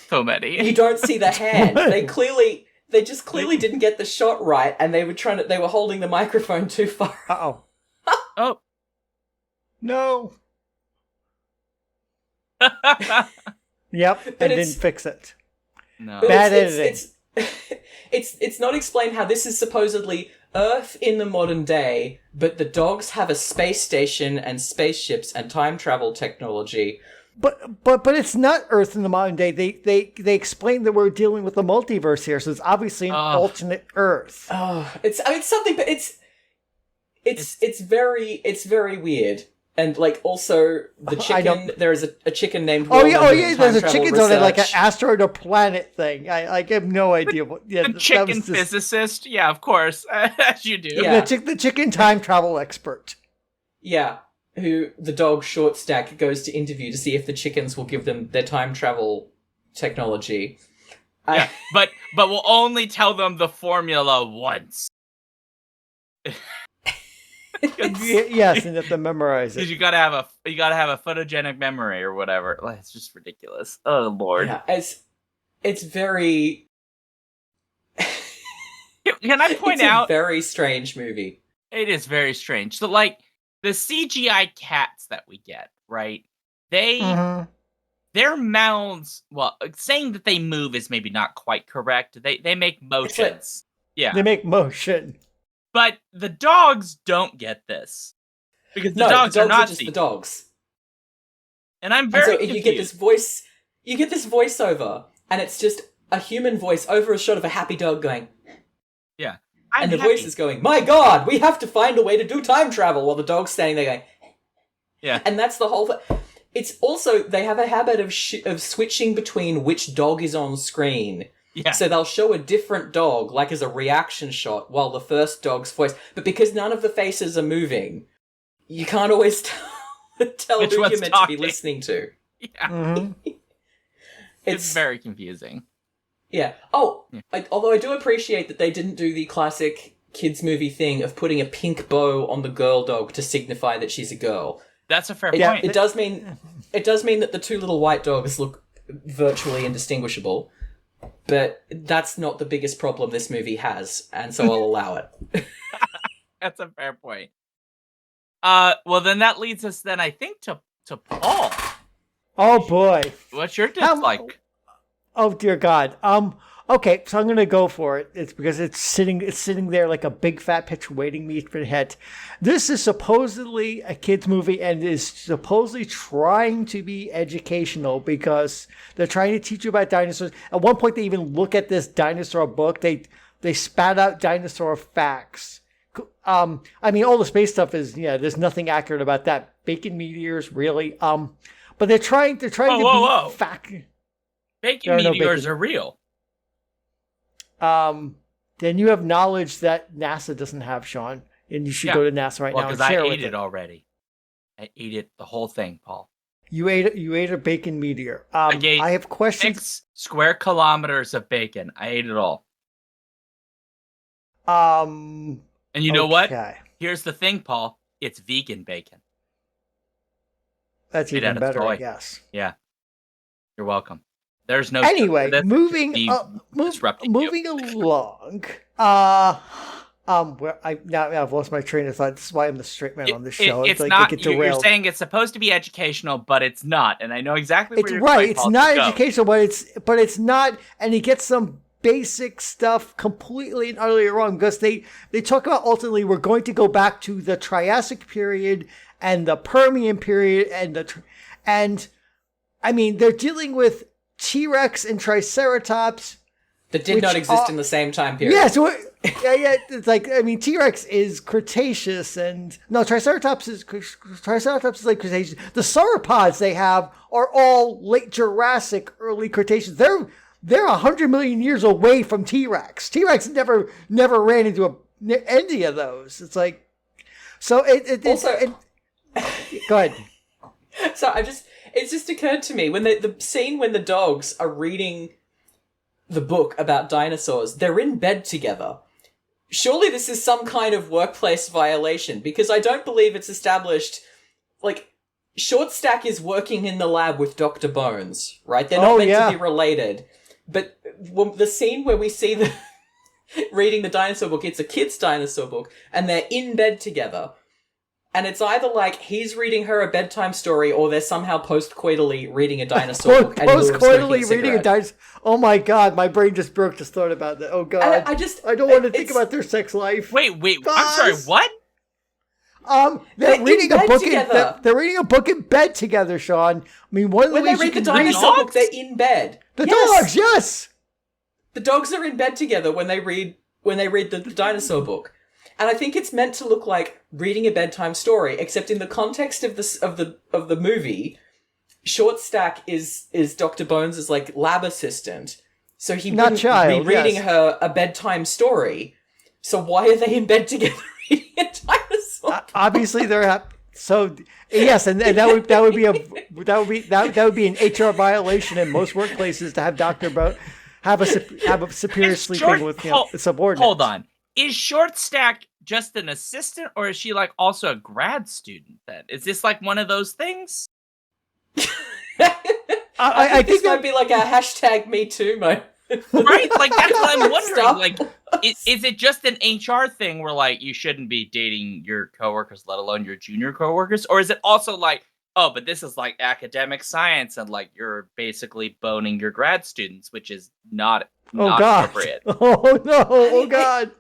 So many. You don't see the hand. They just clearly didn't get the shot right, and they were holding the microphone too far. Uh-oh. Oh. No. Yep, and didn't fix it. No. Bad editing. It's not explained how this is supposedly Earth in the modern day, but the dogs have a space station and spaceships and time travel technology. But it's not Earth in the modern day. They explain that we're dealing with the multiverse here, so it's obviously an alternate Earth. Oh, it's something, but it's very weird. And like also the chicken, there is a chicken named. Oh yeah, there's a chicken on it, like an asteroid or planet thing. I have no idea what. Yeah, the chicken physicist, yeah, of course, as you do. Yeah, the chicken time travel expert. Yeah, who the dog Short Stack goes to interview to see if the chickens will give them their time travel technology. Yeah, but we'll only tell them the formula once. Yes, and you have to memorize it. Because you gotta have a photogenic memory or whatever. Like, it's just ridiculous. Oh Lord. Yeah, it's very. Can I point out? It's a very strange movie. It is very strange. So, like, the CGI cats that we get, right? Their mouths. Well, saying that they move is maybe not quite correct. They make motions. Yeah, they make motion. But the dogs don't get this. Because the dogs are not just the dogs. And I'm very confused. You get this voiceover, and it's just a human voice over a shot of a happy dog going... Yeah. And the voice is going, my God, we have to find a way to do time travel, while the dog's standing there going... Yeah. And that's the whole... It's also, they have a habit of switching between which dog is on screen. Yeah. So they'll show a different dog, like as a reaction shot, while the first dog's voice... But because none of the faces are moving, you can't always tell who you're meant to be listening to. Yeah. Mm-hmm. It's very confusing. Yeah. Oh, yeah. Although I do appreciate that they didn't do the classic kids movie thing of putting a pink bow on the girl dog to signify that she's a girl. That's a fair point. It does mean that the two little white dogs look virtually indistinguishable. But that's not the biggest problem this movie has, and so I'll allow it. That's a fair point. Well, then that leads us, then I think, to Paul. Oh boy, what's your dislike? Oh dear God. Okay, so I'm gonna go for it. It's because it's sitting there like a big fat pitch waiting me for the head. This is supposedly a kids movie and is supposedly trying to be educational because they're trying to teach you about dinosaurs. At one point, they even look at this dinosaur book. They spat out dinosaur facts. I mean, all the space stuff is there's nothing accurate about that. Bacon meteors, really. But they're trying to be fact. Bacon meteors are real. Then you have knowledge that NASA doesn't have, Shaun, and you should go to NASA now and share I with ate it already. I ate it, the whole thing, Paul. You ate a bacon meteor. I have questions. 6 square kilometers of bacon. I ate it all. And you know what? Here's the thing, Paul. It's vegan bacon. That's even better, I guess. Yeah. You're welcome. There's no. Anyway, moving along. Where I've lost my train of thought. This is why I'm the straight man on this show. It's like not. You're saying it's supposed to be educational, but it's not. And I know exactly where you're right. It's not educational, but it's not. And he gets some basic stuff completely and utterly wrong because they talk about ultimately we're going to go back to the Triassic period and the Permian period and I mean they're dealing with T-Rex and Triceratops that did not exist in the same time period. Yeah, so it's like T-Rex is Cretaceous and Triceratops is like Cretaceous. The sauropods they have are all late Jurassic, early Cretaceous. they're 100 million years away from T-Rex. T-Rex never ran into any of those. It's like, so go ahead. So it's just occurred to me when the scene when the dogs are reading the book about dinosaurs, they're in bed together. Surely this is some kind of workplace violation, because I don't believe it's established, like, Short Stack is working in the lab with Dr. Bones, right? They're not meant to be related. But the scene where we see the reading the dinosaur book, it's a kid's dinosaur book, and they're in bed together. And it's either like he's reading her a bedtime story, or they're somehow post-coitally reading a dinosaur book. Post-coitally reading a dinosaur. Oh my god, my brain just broke just thought about that. Oh god, I don't want to think about their sex life. Wait, I'm sorry, what? They're reading a book together. They're reading a book in bed together, Shaun. I mean, one of the ways when they read the dinosaur book, they're in bed. Dogs, yes. The dogs are in bed together when they read the dinosaur book. And I think it's meant to look like reading a bedtime story, except in the context of the movie, Short Stack is Dr. Bones' like lab assistant, so he wouldn't be reading her a bedtime story. So why are they in bed together reading a dinosaur? Obviously, they're so yes, and that would be an HR violation in most workplaces to have Dr. Bones have a superior sleeping with a subordinate. Hold on. Is Short Stack just an assistant, or is she like also a grad student then? Is this like one of those things? I think this might be like a hashtag Me Too moment. Right? Like, that's what I'm wondering. Like, is it just an HR thing where like you shouldn't be dating your coworkers, let alone your junior coworkers? Or is it also like, oh, but this is like academic science and like you're basically boning your grad students, which is not appropriate. Oh no, oh god.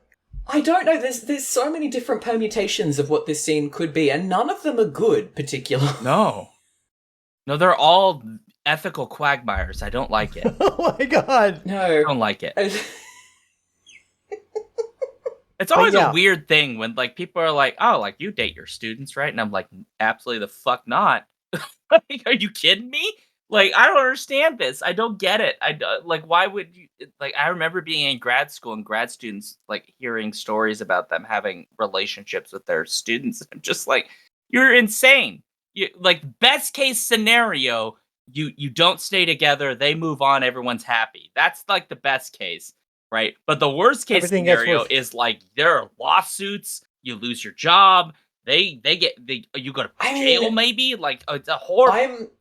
I don't know. There's so many different permutations of what this scene could be, and none of them are good, particularly. No, they're all ethical quagmires. I don't like it. Oh my god. No. I don't like it. It's always a weird thing when like people are like, oh, like you date your students, right? And I'm like, absolutely the fuck not. Like, are you kidding me? Like, I don't understand this. I don't get it. Like, why would you? Like, I remember being in grad school and grad students like hearing stories about them having relationships with their students. I'm just like, you're insane. You like best case scenario, you don't stay together. They move on. Everyone's happy. That's like the best case, right? But the worst case scenario is like there are lawsuits. You lose your job. You go to jail. Maybe like it's a horrible.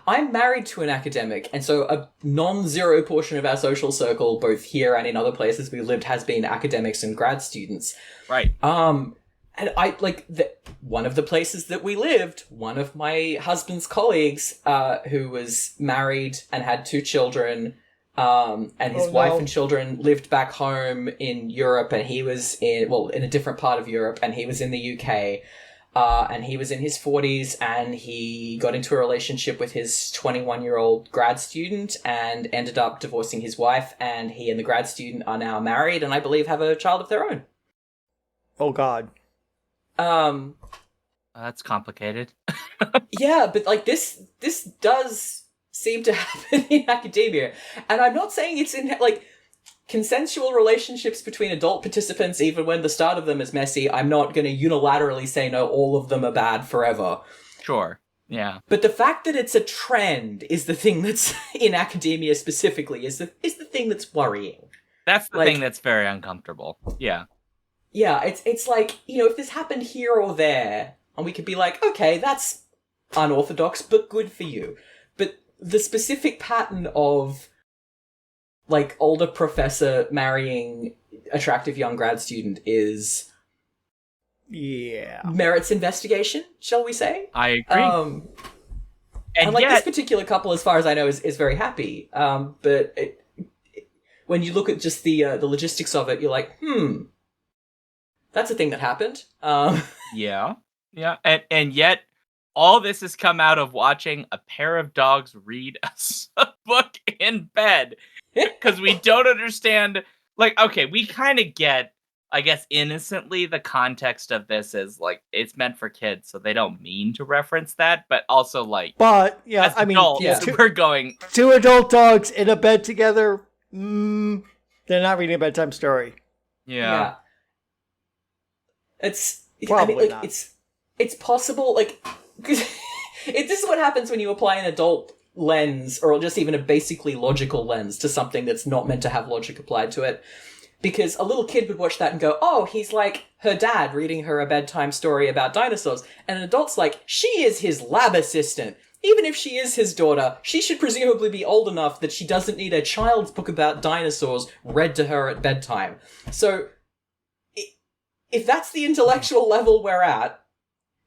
I'm married to an academic, and so a non-zero portion of our social circle, both here and in other places we lived, has been academics and grad students. Right. And I like one of the places that we lived. One of my husband's colleagues, who was married and had 2 children, and his wife and children lived back home in Europe, and he was in a different part of Europe, and he was in the UK. And he was in his 40s, and he got into a relationship with his 21-year-old grad student and ended up divorcing his wife, and he and the grad student are now married and I believe have a child of their own. Oh, God. That's complicated. Yeah, but like this does seem to happen in academia. And I'm not saying it's in, like, consensual relationships between adult participants, even when the start of them is messy. I'm not going to unilaterally say no, all of them are bad forever. Sure, yeah. But the fact that it's a trend is the thing that's, in academia specifically, is the thing that's worrying. That's the thing that's very uncomfortable. Yeah. Yeah, it's like, if this happened here or there, and we could be like, okay, that's unorthodox, but good for you. But the specific pattern of like older professor marrying attractive young grad student is merits investigation, shall we say? I agree. And like this particular couple, as far as I know, is very happy. But when you look at just the logistics of it, you're like, that's a thing that happened. Yeah. And yet all this has come out of watching a pair of dogs read a book in bed. Because we don't understand, like, okay, we kind of get, I guess innocently, the context of this is like it's meant for kids, so they don't mean to reference that, but also like, But yeah, as I mean, adults, we're going two adult dogs in a bed together. They're not reading a bedtime story. Yeah. Probably I mean, like, not. It's possible, like, this is what happens when you apply an adult lens, or just even a basically logical lens, to something that's not meant to have logic applied to it. Because a little kid would watch that and go, oh, he's like her dad reading her a bedtime story about dinosaurs. And an adult's like, she is his lab assistant. Even if she is his daughter, she should presumably be old enough that she doesn't need a child's book about dinosaurs read to her at bedtime. So, if that's the intellectual level we're at,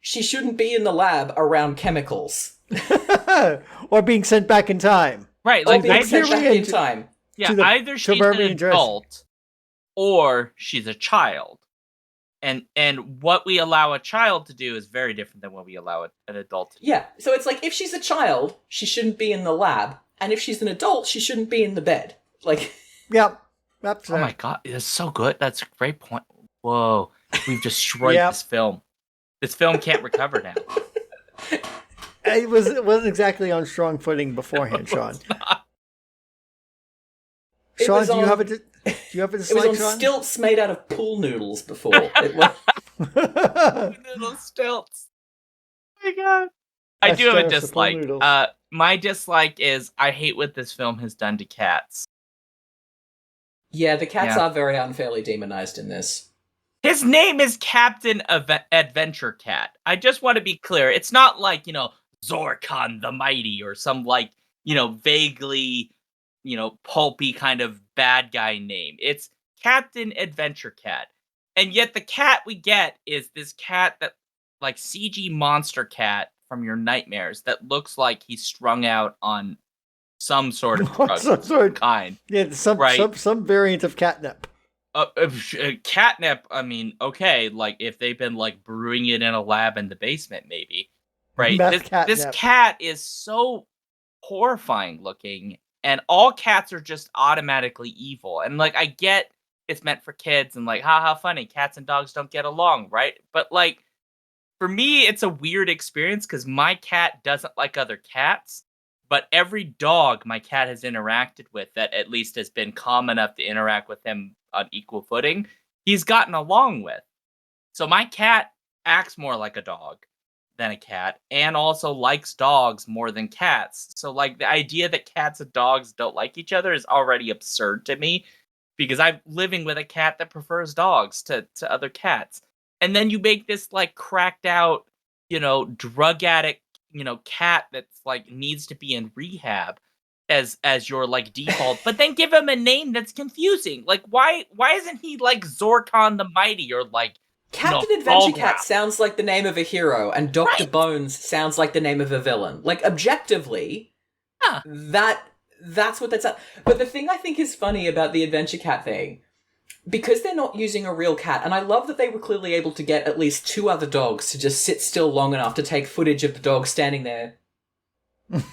she shouldn't be in the lab around chemicals. Or being sent back in time. Right, Like, like being either, sent back in time. yeah, the either she's an Barbarian dress. adult or she's a child. And what we allow a child to do is very different than what we allow an adult to do. Yeah, so it's like, if she's a child, she shouldn't be in the lab, and if she's an adult, she shouldn't be in the bed. Like, Yep. That's Oh my god, that's so good. That's a great point. Whoa, we've destroyed Yep. this film. This film can't recover now. It wasn't exactly on strong footing beforehand, Shaun. It Shaun, was do you on- have a dislike, it was on Shaun? stilts made out of pool noodles before. It was, Little stilts. Oh my god. I That's do have a terrible, dislike. noodles. My dislike is I hate what this film has done to cats. yeah, the cats Yeah. are very unfairly demonized in this. His name is Captain Adventure Cat. I just want to be clear. It's not like, Zorkon the Mighty or some vaguely, pulpy kind of bad guy name. It's Captain Adventure Cat. And yet the cat we get is this cat that, like, CG monster cat from your nightmares that looks like he's strung out on some sort of drug Some sort- kind. Yeah, some variant of catnip. Catnip, I mean, okay, like, if they've been, like, brewing it in a lab in the basement, maybe. Right? Meth This catnip. cat is so horrifying looking, and all cats are just automatically evil. And, like, I get it's meant for kids, and, like, haha, funny, cats and dogs don't get along, right? But, like, for me, it's a weird experience, because my cat doesn't like other cats, but every dog my cat has interacted with that at least has been calm enough to interact with him on equal footing, he's gotten along with. So my cat acts more like a dog than a cat, and also likes dogs more than cats. So, like, the idea that cats and dogs don't like each other is already absurd to me, because I'm living with a cat that prefers dogs to other cats. And then you make this, like, cracked out, drug addict, cat that's, like, needs to be in rehab as your, like, default, but then give him a name that's confusing. Like, why isn't he like Zorkon the Mighty, or like Captain Adventure Bulgrap? Cat sounds like the name of a hero, and Dr. Right. Bones sounds like the name of a villain. Like, objectively, Yeah. that's what that's at. But the thing I think is funny about the Adventure Cat thing, because they're not using a real cat, and I love that they were clearly able to get at least two other dogs to just sit still long enough to take footage of the dog standing there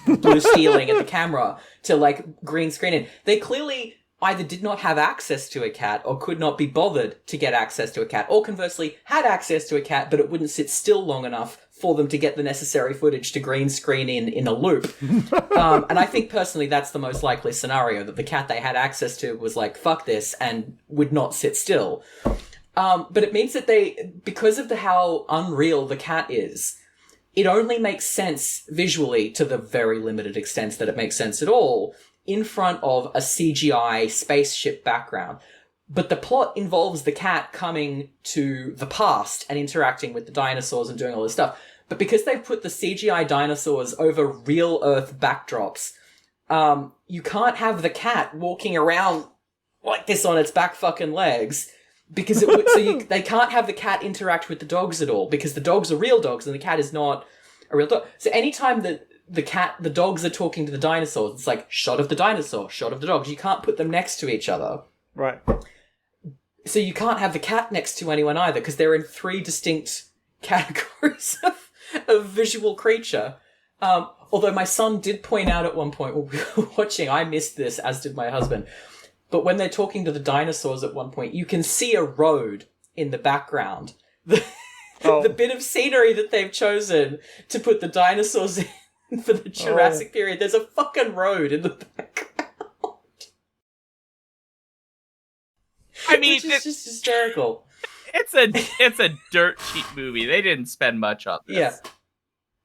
blue stealing at the camera to, like, green screen it. They clearly either did not have access to a cat or could not be bothered to get access to a cat, or conversely had access to a cat but it wouldn't sit still long enough for them to get the necessary footage to green screen in a loop. And I think personally that's the most likely scenario, that the cat they had access to was like, fuck this, and would not sit still. But it means that because of how unreal the cat is, it only makes sense visually, to the very limited extent that it makes sense at all, in front of a CGI spaceship background. But the plot involves the cat coming to the past and interacting with the dinosaurs and doing all this stuff. But because they've put the CGI dinosaurs over real Earth backdrops, you can't have the cat walking around like this on its back fucking legs, because it would, they can't have the cat interact with the dogs at all, because the dogs are real dogs and the cat is not a real dog. So anytime that the dogs are talking to the dinosaurs, it's like, shot of the dinosaur, shot of the dogs. You can't put them next to each other. Right. So you can't have the cat next to anyone either, because they're in three distinct categories of visual creature. Although my son did point out at one point when we were watching, I missed this, as did my husband, but when they're talking to the dinosaurs at one point, you can see a road in the background. The bit of scenery that they've chosen to put the dinosaurs in for the Jurassic period, there's a fucking road in the background. I mean, which is just hysterical. It's a dirt cheap movie. They didn't spend much on this. Yeah.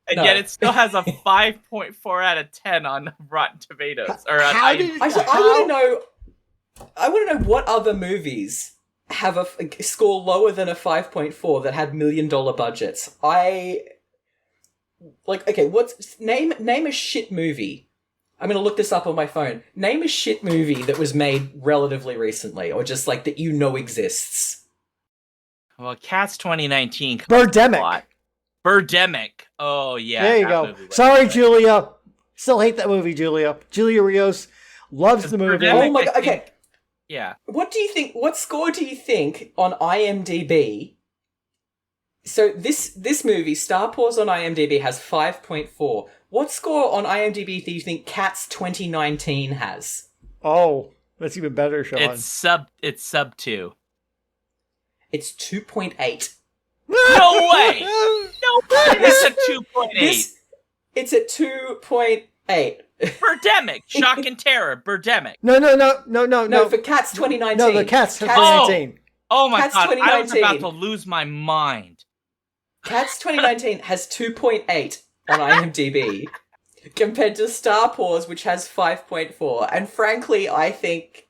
And yet it still has a 5.4 out of 10 on Rotten Tomatoes. I want to know what other movies have a score lower than a 5.4 that had $1 million budgets. Name a shit movie. I'm going to look this up on my phone. Name a shit movie that was made relatively recently, or just like that you know exists. Well, Cats 2019. Birdemic. Birdemic. Oh, yeah. There you go. Sorry, Julia. Still hate that movie, Julia. Julia Rios loves the movie. Birdemic, oh my god, okay. Yeah. What score do you think on IMDb? So this movie, Star Paws on IMDb, has 5.4. What score on IMDb do you think Cats 2019 has? Oh, that's even better, Shaun. It's sub 2. It's 2.8. No way! No way! It's a 2.8. It's at 2.8. Birdemic. Shock and Terror. Birdemic. No. No, for Cats 2019. No, the Cats 2019. Oh my Cats god, I was 2019. about to lose my mind. Cats 2019 has 2.8 on IMDb compared to Star Paws, which has 5.4. And frankly, I think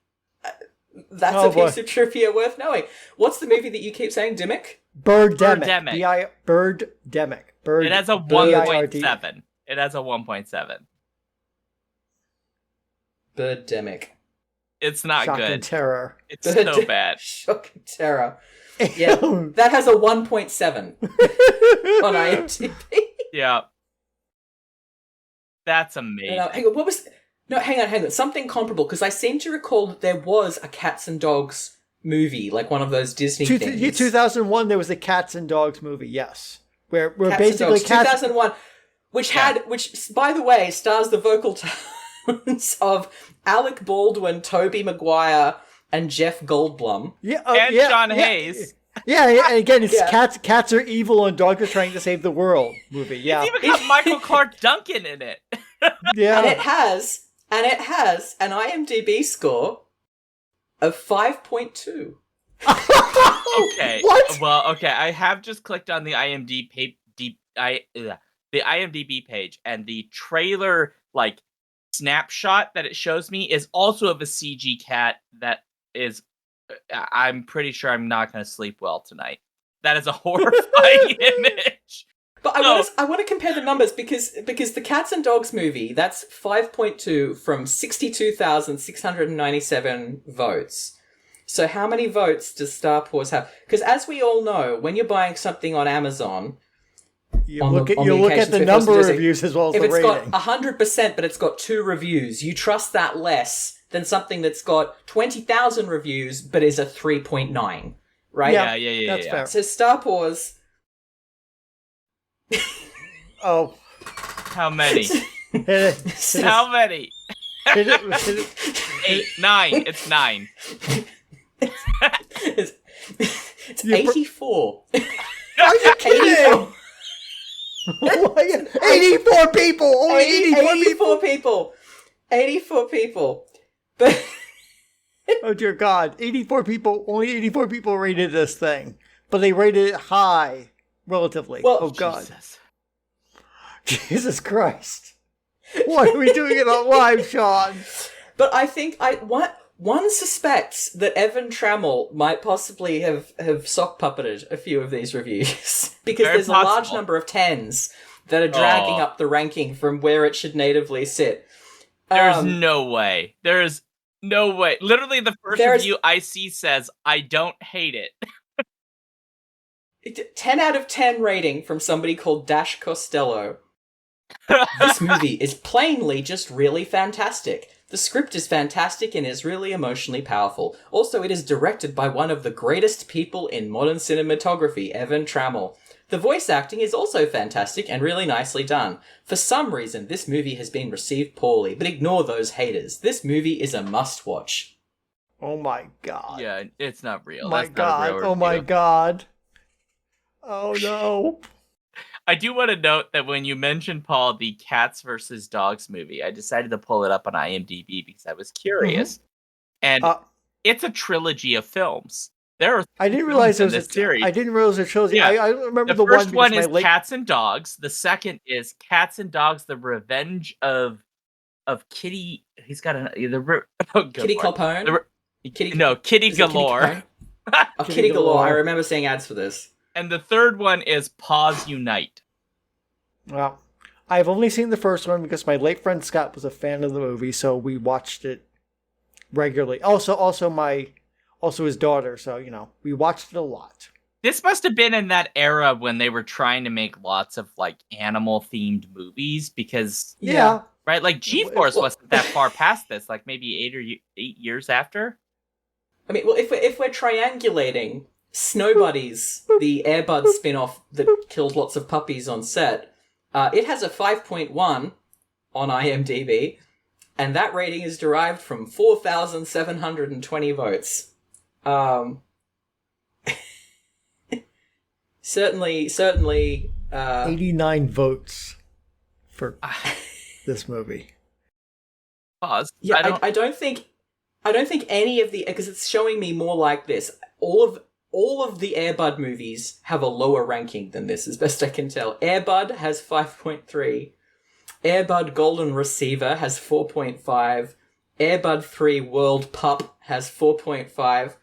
that's a piece of trivia worth knowing. What's the movie that you keep saying, Dimmick? Birdemic. Birdemic. It has a 1.7. It has a 1.7. Birdemic. It's not Shock good. And terror. It's so bad. Shock and terror. Yeah, that has a 1.7 on IMDb. Yeah. That's amazing. Hang on. Something comparable, because I seem to recall that there was a Cats and Dogs movie, like one of those Disney things. 2001, there was a Cats and Dogs movie, yes. Where Cats basically and Dogs, 2001, which by the way, stars the vocal tones of Alec Baldwin, Tobey Maguire, and Jeff Goldblum. And Sean Hayes. Yeah, and again, it's cats are evil and dogs are trying to save the world movie. Yeah, It's even got Michael Clark Duncan in it. Yeah, and it has an IMDb score of 5.2. Okay. What? Well, okay. I have just clicked on the IMDb page, and the trailer snapshot that it shows me is also of a CG cat that is. I'm pretty sure I'm not going to sleep well tonight. That is a horrifying image. But I want to compare the numbers because the Cats and Dogs movie, that's 5.2 from 62,697 votes. So how many votes does Star Paws have? Because as we all know, when you're buying something on Amazon, you look at the number of reviews as well as the rating. If it's got 100% but it's got 2 reviews, you trust that less than something that's got 20,000 reviews but is a 3.9, right? Yeah. That's fair. So Star Paws... Oh. How many? Hit How many? it. 8, 9. It's 9. It's 84. Are you kidding? 84 people! Only 84 people! 84 people. But... Oh dear God. 84 people, only 84 people rated this thing. But they rated it high, relatively. Well, oh God. Jesus. Jesus Christ. Why are we doing it on live, Shaun? But I think one suspects that Evan Trammell might possibly have sock puppeted a few of these reviews. Because Very there's possible. a large number of 10s that are dragging up the ranking from where it should natively sit. There's no way. There's no way. Literally, the first review I see says, I don't hate it. 10 out of 10 rating from somebody called Dash Costello. This movie is plainly just really fantastic. The script is fantastic and is really emotionally powerful. Also, it is directed by one of the greatest people in modern cinematography, Evan Trammell. The voice acting is also fantastic and really nicely done. For some reason, this movie has been received poorly, but ignore those haters. This movie is a must-watch. Oh my god. Yeah, it's not real. My That's god. not a real Oh my review. god. Oh no. I do want to note that when you mentioned, Paul, the cats versus dogs movie, I decided to pull it up on IMDb because I was curious. And it's a trilogy of films. There are I didn't realize in this series. I didn't realize it was a trilogy. Yeah. I remember The the first one is my Cats and Dogs. The second is Cats and Dogs: The Revenge of Kitty. He's got Kitty Calpone? Kitty Galore. Kitty Galore. I remember seeing ads for this. And the third one is Paws Unite. Well, I've only seen the first one because my late friend Scott was a fan of the movie, so we watched it regularly. Also his daughter, so we watched it a lot. This must have been in that era when they were trying to make lots of like animal themed movies because right, like G-Force wasn't that far past this, like maybe 8 years after. I mean, well, if we're triangulating Snow Buddies, the Air Bud spin-off that killed lots of puppies on set, it has a 5.1 on IMDb, and that rating is derived from 4,720 votes. Certainly. 89 votes for this movie. Pause. Yeah, I don't think any of the, because it's showing me more like this. All of the Air Bud movies have a lower ranking than this, as best I can tell. Air Bud has 5.3. Air Bud Golden Receiver has 4.5. Air Bud 3 World Pup has 4.5.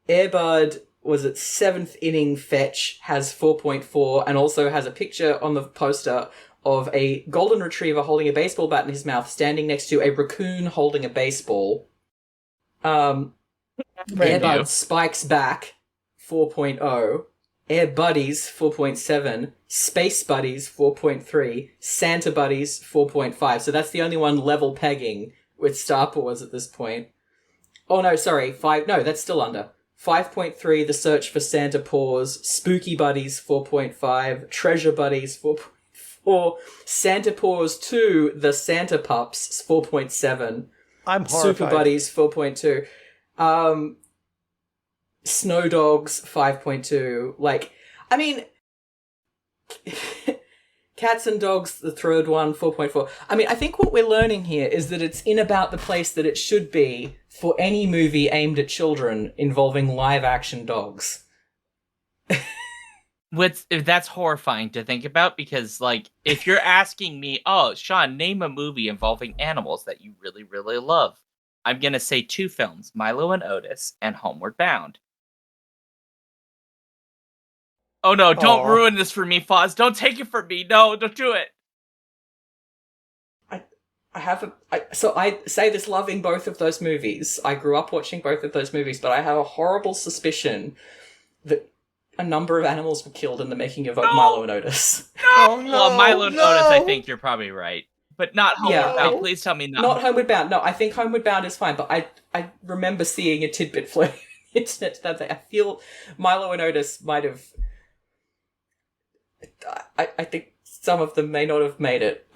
Air Bud was it 7th Inning Fetch has 4.4 and also has a picture on the poster of a golden retriever holding a baseball bat in his mouth standing next to a raccoon holding a baseball. Air Bud Spikes Back 4.0. Air Buddies 4.7. Space Buddies 4.3. Santa Buddies 4.5. So that's the only one level pegging with Star Paws at this point. Oh no, sorry, 5. No, that's still under. 5.3, The Search for Santa Paws. Spooky Buddies 4.5. Treasure Buddies 4.4. Santa Paws 2, The Santa Pups 4.7. I'm horrified. Super Buddies 4.2. Snow Dogs 5.2. Like, I mean, Cats and Dogs, the third one, 4.4. I mean, I think what we're learning here is that it's in about the place that it should be for any movie aimed at children involving live-action dogs. That's horrifying to think about because, like, if you're asking me, oh, Shaun, name a movie involving animals that you really, really love, I'm going to say 2 films, Milo and Otis and Homeward Bound. Oh no, don't ruin this for me, Foz. Don't take it from me. No, don't do it. I say this loving both of those movies. I grew up watching both of those movies, but I have a horrible suspicion that a number of animals were killed in the making of Milo and Otis. No! Oh, no, well, Milo and Otis, I think you're probably right. But not Homeward Bound. Please tell me not. Not Homeward Bound. No, I think Homeward Bound is fine, but I remember seeing a tidbit floating on the internet that I feel Milo and Otis might have... I think some of them may not have made it.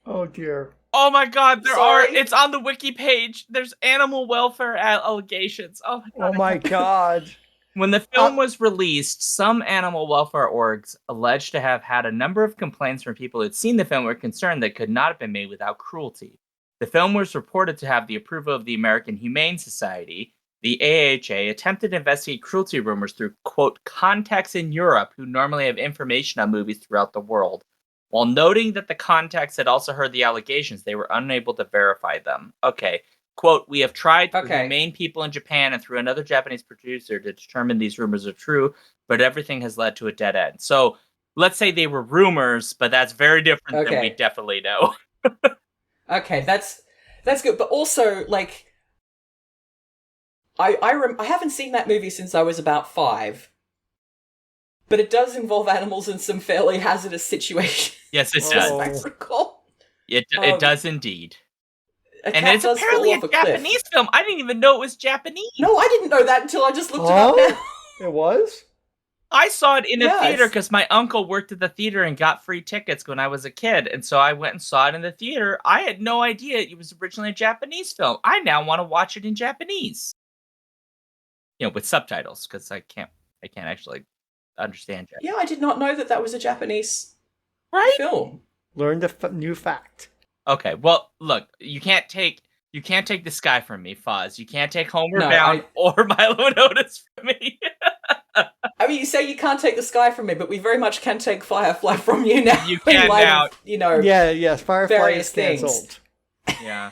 Oh dear. Oh my god, it's on the wiki page. There's animal welfare allegations. Oh my god. When the film was released, some animal welfare orgs alleged to have had a number of complaints from people who had seen the film were concerned that it could not have been made without cruelty. The film was reported to have the approval of the American Humane Society. The AHA attempted to investigate cruelty rumors through, quote, contacts in Europe who normally have information on movies throughout the world. While noting that the contacts had also heard the allegations, they were unable to verify them. Okay. Quote, we have tried through humane people in Japan and through another Japanese producer to determine these rumors are true, but everything has led to a dead end. So let's say they were rumors, but that's very different than we definitely know. Okay, that's good. But also, like, I haven't seen that movie since I was about 5. But it does involve animals in some fairly hazardous situations. Yes, it does. I recall. It does indeed. And it's apparently a Japanese film. I didn't even know it was Japanese. No, I didn't know that until I just looked it up now. It was? I saw it in a Yeah, theater it's- because my uncle worked at the theater and got free tickets when I was a kid. And so I went and saw it in the theater. I had no idea it was originally a Japanese film. I now want to watch it in Japanese. With subtitles, because I can't actually understand Japanese. Yeah, I did not know that was a Japanese Right? film. Learned a new fact. Okay, well, look, you can't take the sky from me, Foz. You can't take Homeward No, Bound or Milo and Otis from me. I mean, you say you can't take the sky from me, but we very much can take Firefly from you now. You in can light now. of, you know, Yes, Firefly various is things. canceled. Yeah.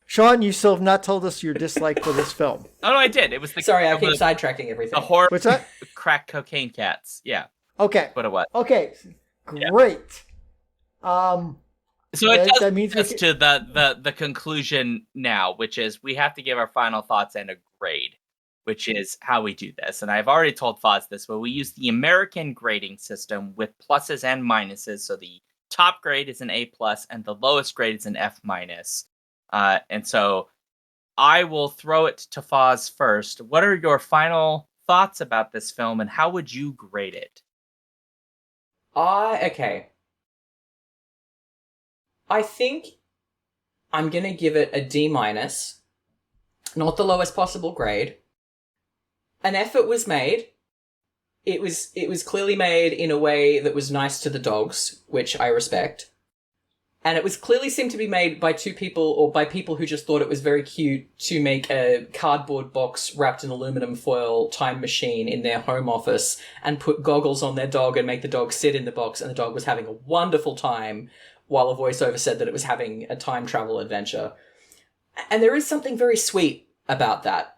Shaun, you still have not told us your dislike for this film. Oh no, I did. It was the Sorry, I keep sidetracking everything. the horror What's that? crack cocaine cats. Yeah, Okay. but it was. Okay. Great. So it does that means bring us to the conclusion now, which is we have to give our final thoughts and a grade, which is how we do this. And I've already told Foz this, but we use the American grading system with pluses and minuses. So the top grade is an A plus, and the lowest grade is an F minus. And so I will throw it to Foz first. What are your final thoughts about this film, and how would you grade it? Okay. I think I'm gonna give it a D minus, not the lowest possible grade. An effort was made. It was clearly made in a way that was nice to the dogs, which I respect. And it was clearly seemed to be made by two people, or by people who just thought it was very cute to make a cardboard box wrapped in aluminum foil time machine in their home office and put goggles on their dog and make the dog sit in the box, and the dog was having a wonderful time while a voiceover said that it was having a time travel adventure. And there is something very sweet about that.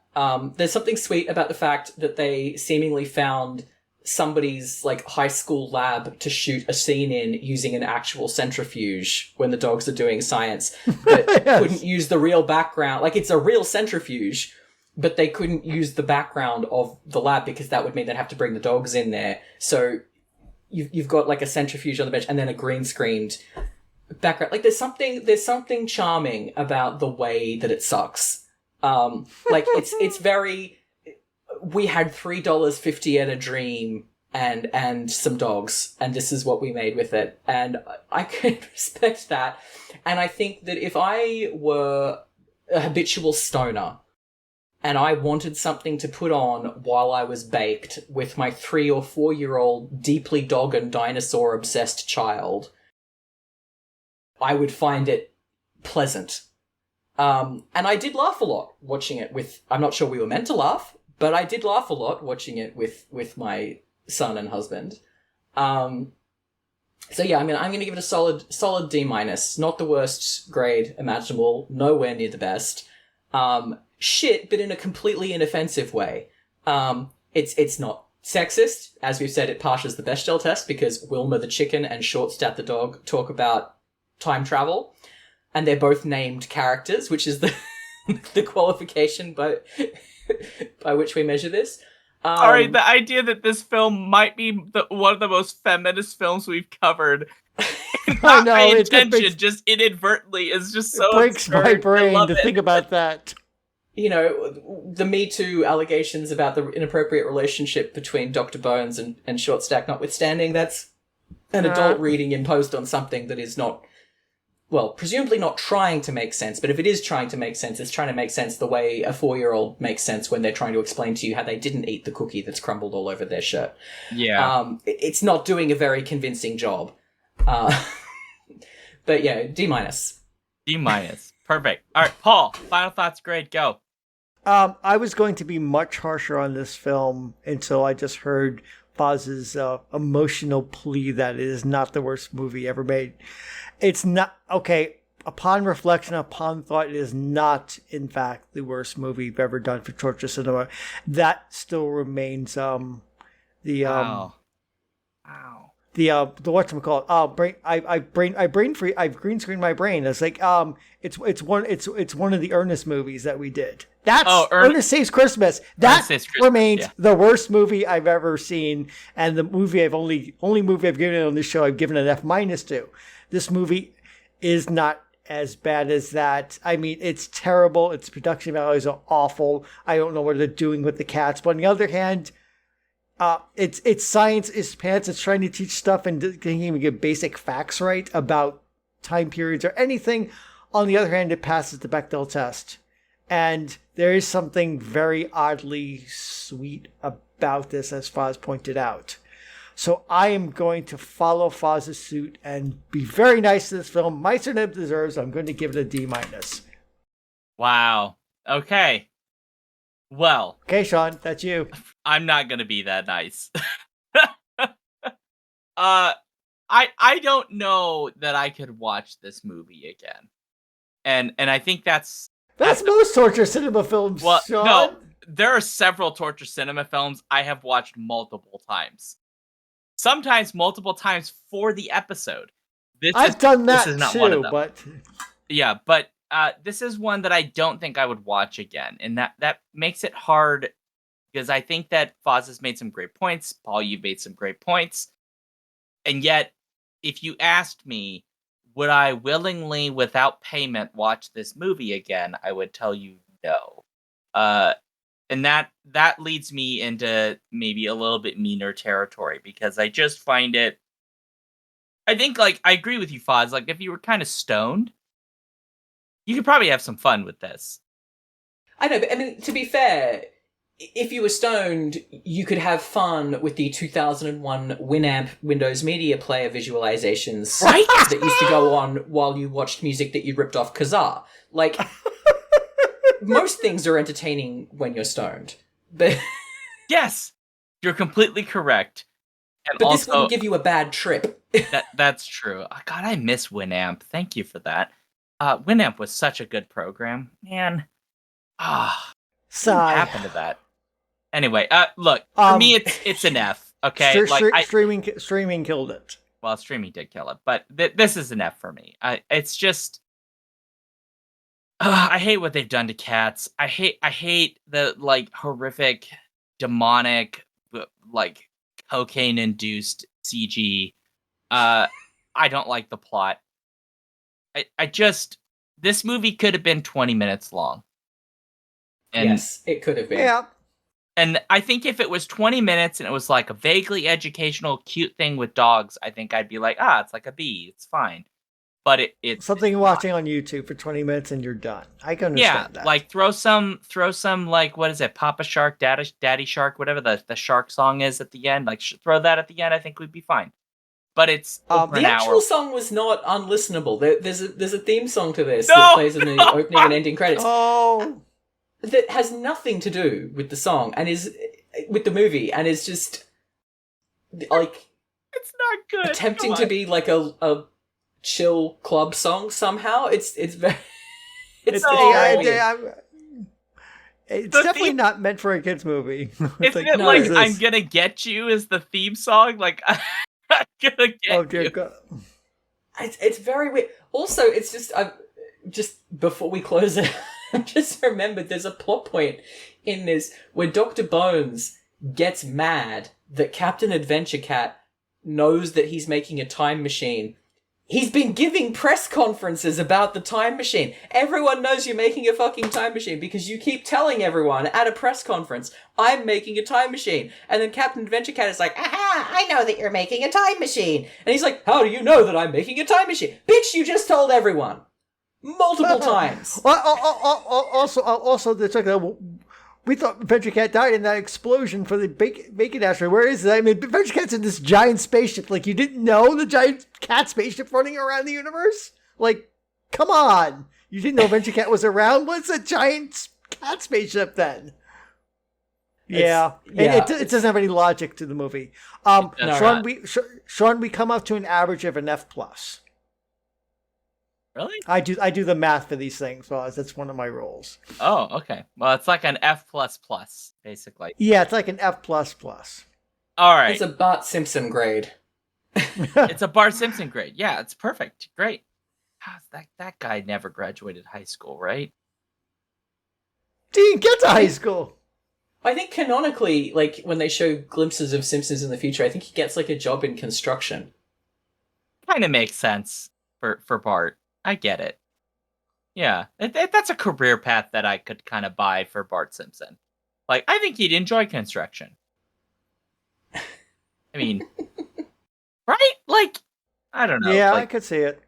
There's something sweet about the fact that they seemingly found somebody's high school lab to shoot a scene in using an actual centrifuge when the dogs are doing science, but Yes. couldn't use the real background. It's a real centrifuge, but they couldn't use the background of the lab because that would mean they'd have to bring the dogs in there. So you've got a centrifuge on the bench and then a green screened background. There's something charming about the way that it sucks. It's very. We had $3.50 at a dream and some dogs, and this is what we made with it. And I can respect that. And I think that if I were a habitual stoner and I wanted something to put on while I was baked with my 3 or 4 year old deeply dog and dinosaur obsessed child, I would find it pleasant. And I did laugh a lot watching it with, I'm not sure we were meant to laugh, but I did laugh a lot watching it with my son and husband. So yeah, I'm gonna give it a solid D minus. Not the worst grade imaginable, nowhere near the best. Shit, but in a completely inoffensive way. It's not sexist. As we've said, it passes the Bechdel test because Wilma the chicken and Shortstat the dog talk about time travel. And they're both named characters, which is the qualification by which we measure this. Sorry, the idea that this film might be one of the most feminist films we've covered, not by intention, just inadvertently, is just so It breaks absurd. my I brain love to it. think about that. The Me Too allegations about the inappropriate relationship between Dr. Bones and Shortstack notwithstanding, that's an adult reading imposed on something that is not, well, presumably not trying to make sense, but if it is trying to make sense, it's trying to make sense the way a 4-year-old makes sense when they're trying to explain to you how they didn't eat the cookie that's crumbled all over their shirt. Yeah. It's not doing a very convincing job. But yeah, D minus. D minus. Perfect. All right, Paul, final thoughts, grade, go. I was going to be much harsher on this film until I just heard Foz's emotional plea that it is not the worst movie ever made. It's not, okay, upon reflection, upon thought, it is not, in fact, the worst movie you've ever done for torture cinema. That still remains Wow. whatchamacallit. I've green screened my brain. It's it's one of the Ernest movies that we did. That's Ernest Saves Christmas. That remains the worst movie I've ever seen, and the movie only movie I've given it on this show I've given an F minus to. This movie is not as bad as that. I mean, it's terrible. Its production values are awful. I don't know what they're doing with the cats. But on the other hand, It's science is pants. It's trying to teach stuff and can't even get basic facts right about time periods or anything. On the other hand, it passes the Bechdel test. And there is something very oddly sweet about this, as Foz pointed out. So I am going to follow Foz's suit and be very nice to this film. Nicer than it deserves. I'm going to give it a D-. Wow. Okay. Well. Okay, Shaun, that's you. I'm not going to be that nice. I don't know that I could watch this movie again. And I think that's most torture cinema films, well, Shaun. No, there are several torture cinema films I have watched multiple times. Sometimes multiple times for the episode. I've done that this is not too, one of them. But yeah, but this is one that I don't think I would watch again, and that makes it hard because I think that Foz has made some great points. Paul, you've made some great points, and yet, if you asked me, would I willingly, without payment, watch this movie again? I would tell you no. And that leads me into maybe a little bit meaner territory because I just find it. I think, like, I agree with you, Foz. Like, if you were kind of stoned, you could probably have some fun with this. I know, but I mean, to be fair, if you were stoned, you could have fun with the 2001 Winamp Windows Media Player visualizations that used to go on while you watched music that you ripped off Kazaa. Like, most things are entertaining when you're stoned. But yes, you're completely correct. And but also, this wouldn't give you a bad trip. That's true. God, I miss Winamp. Thank you for that. Winamp was such a good program, man. What happened to that? Anyway, look, for me, it's an F. Okay, streaming killed it. Well, streaming did kill it, but this is an F for me. It's just, I hate what they've done to cats. I hate the like horrific, demonic, like cocaine-induced CG. I don't like the plot. This movie could have been 20 minutes long. And, yes, it could have been. Yeah. And I think if it was 20 minutes and it was like a vaguely educational, cute thing with dogs, I think I'd be like, it's like a bee. It's fine. But it's something you're watching on YouTube for 20 minutes and you're done. I can understand that. Like throw some like, what is it? Papa Shark, Daddy Shark, whatever the shark song is at the end. Like throw that at the end. I think we'd be fine. But it's the actual song was not unlistenable. There's a theme song to this that plays in the opening and ending credits. That has nothing to do with the song and is with the movie and is just like it's not good. Attempting to be like a chill club song somehow. It's very it's definitely not meant for a kids movie. Isn't it like I'm Gonna Get You is the theme song? Like I'm gonna get you. God. It's very weird. Also, it's just before we close it, I just remembered there's a plot point in this where Dr. Bones gets mad that Captain Adventure Cat knows that he's making a time machine. He's been giving press conferences about the time machine. Everyone knows you're making a fucking time machine because you keep telling everyone at a press conference, I'm making a time machine. And then Captain Adventure Cat is like, aha, I know that you're making a time machine. And he's like, how do you know that I'm making a time machine? Bitch, you just told everyone. Multiple times. Also, we thought Adventure Cat died in that explosion for the bacon asteroid. Where is it? I mean, Adventure Cat's in this giant spaceship. Like, you didn't know the giant cat spaceship running around the universe? Like, come on. You didn't know Adventure Cat was around? What's a giant cat spaceship then? Yeah. It doesn't have any logic to the movie. Shaun, we come up to an average of an F+. Really? I do the math for these things. Well, that's one of my roles. Oh, okay. Well, it's like an F++, basically. Yeah, it's like an F++. All right. It's a Bart Simpson grade. It's a Bart Simpson grade. Yeah, it's perfect. Great. That guy never graduated high school, right? Didn't get to high school. I think canonically, like, when they show glimpses of Simpsons in the future, I think he gets, like, a job in construction. Kind of makes sense for Bart. I get it. Yeah, that's a career path that I could kind of buy for Bart Simpson. Like, I think he'd enjoy construction. I mean, right? Like, I don't know. Yeah, like, I could see it.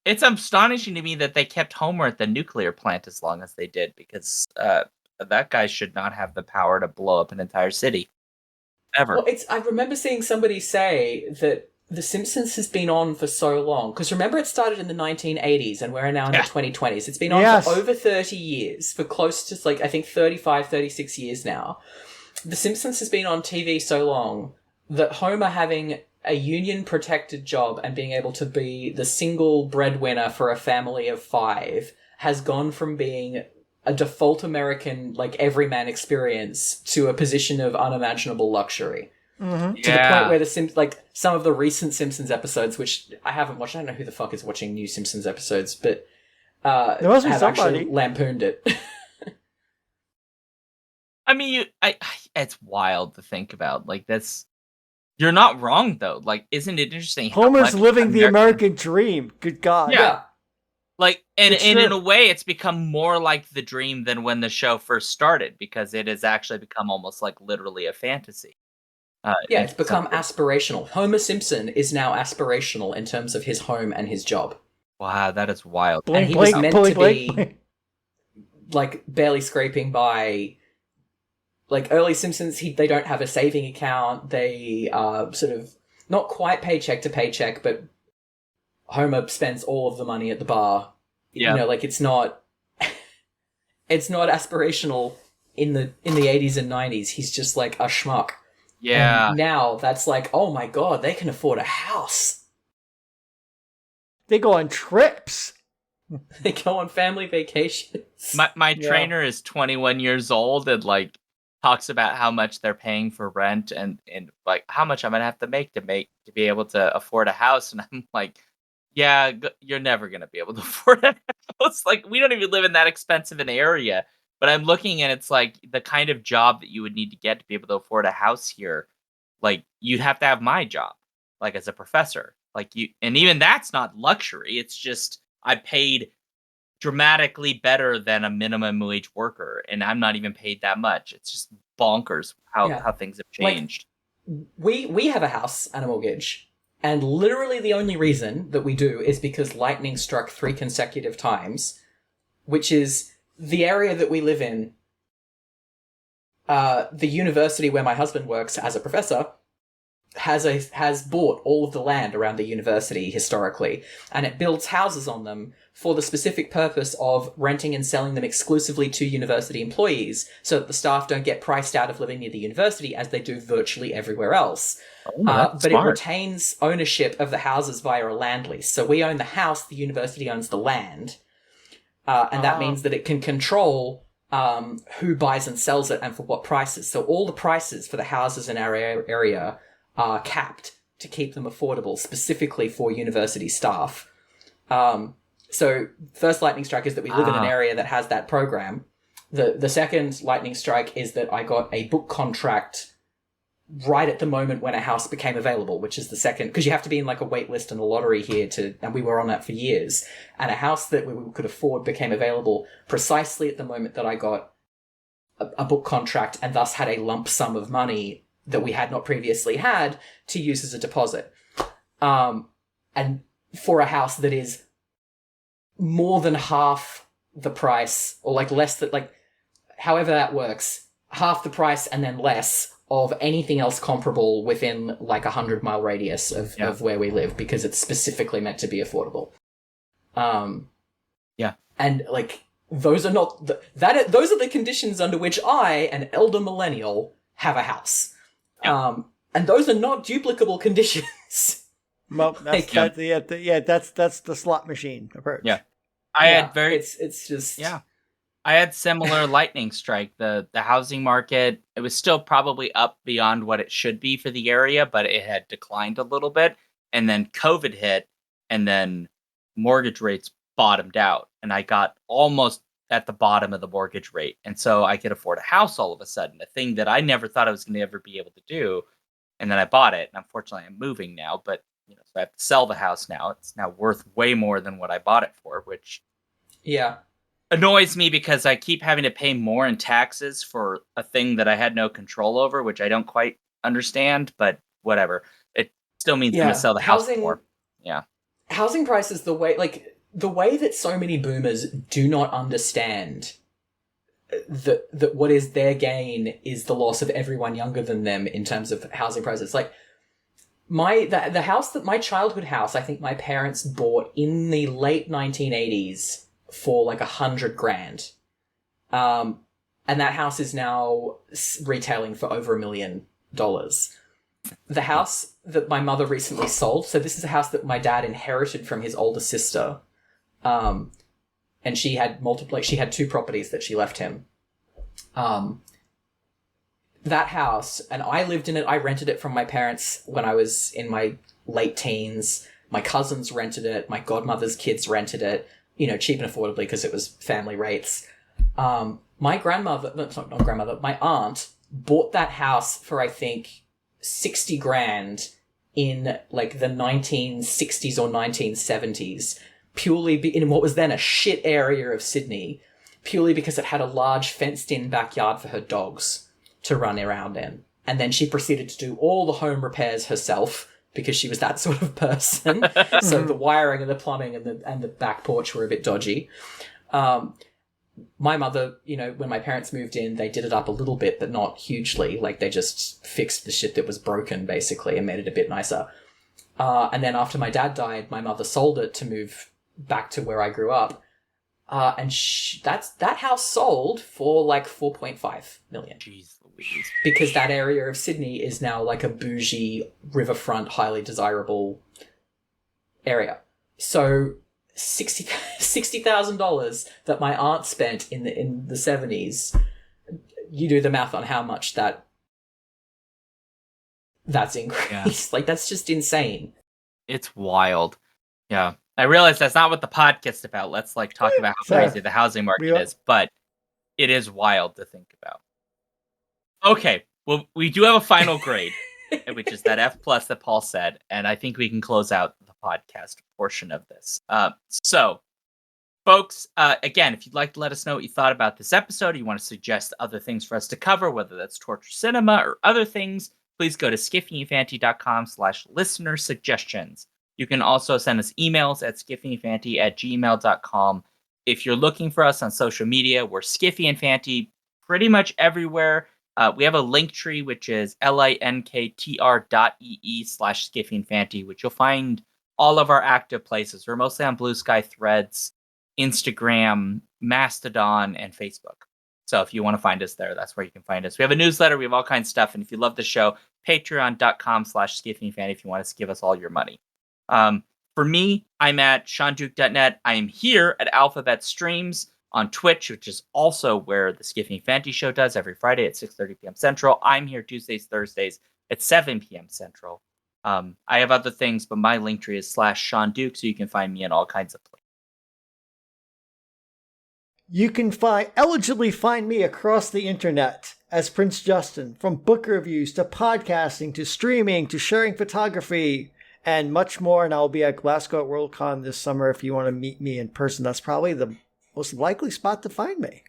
It's astonishing to me that they kept Homer at the nuclear plant as long as they did, because that guy should not have the power to blow up an entire city. Ever. Well, I remember seeing somebody say that The Simpsons has been on for so long. Because remember, it started in the 1980s and we're now in the 2020s. It's been on for over 30 years, for close to, like, I think 35, 36 years now. The Simpsons has been on TV so long that Homer having a union-protected job and being able to be the single breadwinner for a family of 5 has gone from being a default American, like, everyman experience to a position of unimaginable luxury. Mm-hmm. To the point where like, some of the recent Simpsons episodes, which I haven't watched, I don't know who the fuck is watching new Simpsons episodes, but there must be have somebody. actually lampooned it. I mean, it's wild to think about. Like, you're not wrong, though. Like, isn't it interesting? Homer's living the American dream. Good God. Yeah. Like, and in a way, it's become more like the dream than when the show first started, because it has actually become almost like literally a fantasy. It's become aspirational. Homer Simpson is now aspirational in terms of his home and his job. Wow, that is wild. And he was meant to be, like, barely scraping by. Like, early Simpsons, they don't have a saving account. They are sort of not quite paycheck to paycheck, but Homer spends all of the money at the bar. Yeah. You know, like, it's not aspirational in the 80s and 90s. He's just like a schmuck. Yeah. And now that's like, oh my god, they can afford a house. They go on trips. They go on family vacations. My trainer is 21 years old and, like, talks about how much they're paying for rent and like how much I'm gonna have to make to be able to afford a house, and I'm like, yeah, you're never gonna be able to afford a house. Like, we don't even live in that expensive an area. But I'm looking, and it's like the kind of job that you would need to get to be able to afford a house here. Like, you'd have to have my job, like, as a professor. Like, and even that's not luxury. It's just I paid dramatically better than a minimum wage worker, and I'm not even paid that much. It's just bonkers how things have changed. Like, we have a house and a mortgage, and literally the only reason that we do is because lightning struck 3 consecutive times, which is the area that we live in. The university where my husband works as a professor has bought all of the land around the university historically, and it builds houses on them for the specific purpose of renting and selling them exclusively to university employees, so that the staff don't get priced out of living near the university as they do virtually everywhere else. But smart. It retains ownership of the houses via a land lease. So we own the house, the university owns the land, and that means that it can control who buys and sells it and for what prices. So all the prices for the houses in our area are capped to keep them affordable, specifically for university staff. So first lightning strike is that we live in an area that has that program. The second lightning strike is that I got a book contract right at the moment when a house became available, which is the second, because you have to be in, like, a wait list and a lottery here and we were on that for years. And a house that we could afford became available precisely at the moment that I got a book contract, and thus had a lump sum of money that we had not previously had to use as a deposit. And for a house that is more than half the price, or, like, less than, like, however that works, half the price and then less of anything else comparable within, like, 100-mile radius of where we live, because it's specifically meant to be affordable. And, like, those are not those are the conditions under which I, an elder millennial, have a house. And those are not duplicable conditions. Well, that's that's the slot machine approach. Yeah, I had it's just I had similar lightning strike. The housing market, it was still probably up beyond what it should be for the area, but it had declined a little bit. And then COVID hit, and then mortgage rates bottomed out, and I got almost at the bottom of the mortgage rate. And so I could afford a house all of a sudden, a thing that I never thought I was going to ever be able to do. And then I bought it, and unfortunately I'm moving now, but so I have to sell the house now. It's now worth way more than what I bought it for, which annoys me, because I keep having to pay more in taxes for a thing that I had no control over, which I don't quite understand, but whatever. It still means I'm going to sell the house more. Yeah. Housing prices, the way that so many boomers do not understand that what is their gain is the loss of everyone younger than them in terms of housing prices. Like the house that my childhood house, I think my parents bought in the late 1980s for like $100,000. And that house is now retailing for over $1 million. The house that my mother recently sold, so this is a house that my dad inherited from his older sister. And she had she had 2 properties that she left him. That house, and I lived in it, I rented it from my parents when I was in my late teens. My cousins rented it, my godmother's kids rented it, cheap and affordably because it was family rates. My my aunt bought that house for, I think, $60,000 in like the 1960s or 1970s. Purely in what was then a shit area of Sydney, purely because it had a large fenced-in backyard for her dogs to run around in. And then she proceeded to do all the home repairs herself because she was that sort of person. So the wiring and the plumbing and the back porch were a bit dodgy. My mother, when my parents moved in, they did it up a little bit, but not hugely. Like they just fixed the shit that was broken, basically, and made it a bit nicer. And then after my dad died, my mother sold it to move back to where I grew up, and that house sold for like $4.5 million. Jeez Louise. Because that area of Sydney is now like a bougie riverfront, highly desirable area. So $60,000 that my aunt spent in the 70s. You do the math on how much that's increased. Yeah. Like that's just insane. It's wild. Yeah. I realize that's not what the podcast's about. Let's talk about how crazy the housing market is, but it is wild to think about. Okay, well, we do have a final grade, which is that F+ that Paul said, and I think we can close out the podcast portion of this. So, folks, again, if you'd like to let us know what you thought about this episode, or you want to suggest other things for us to cover, whether that's torture cinema or other things, please go to skiffyinfanty.com/listener suggestions. You can also send us emails at skiffyinfanty@gmail.com. If you're looking for us on social media, we're skiffyinfanty pretty much everywhere. We have a link tree, which is linktr.ee/skiffyinfanty, which you'll find all of our active places. We're mostly on Blue Sky, Threads, Instagram, Mastodon, and Facebook. So if you want to find us there, that's where you can find us. We have a newsletter. We have all kinds of stuff. And if you love the show, patreon.com/skiffyinfanty if you want us to give us all your money. For me, I'm at ShaunDuke.net. I am here at Alphabet Streams on Twitch, which is also where the Skiffy Fantasy Show does every Friday at 6:30 p.m. Central. I'm here Tuesdays, Thursdays at 7 p.m. Central. I have other things, but my link tree is /ShaunDuke, so you can find me in all kinds of places. You can eligibly find me across the internet as Prince Justin, from book reviews to podcasting to streaming to sharing photography and much more. And I'll be at Glasgow at Worldcon this summer if you want to meet me in person. That's probably the most likely spot to find me.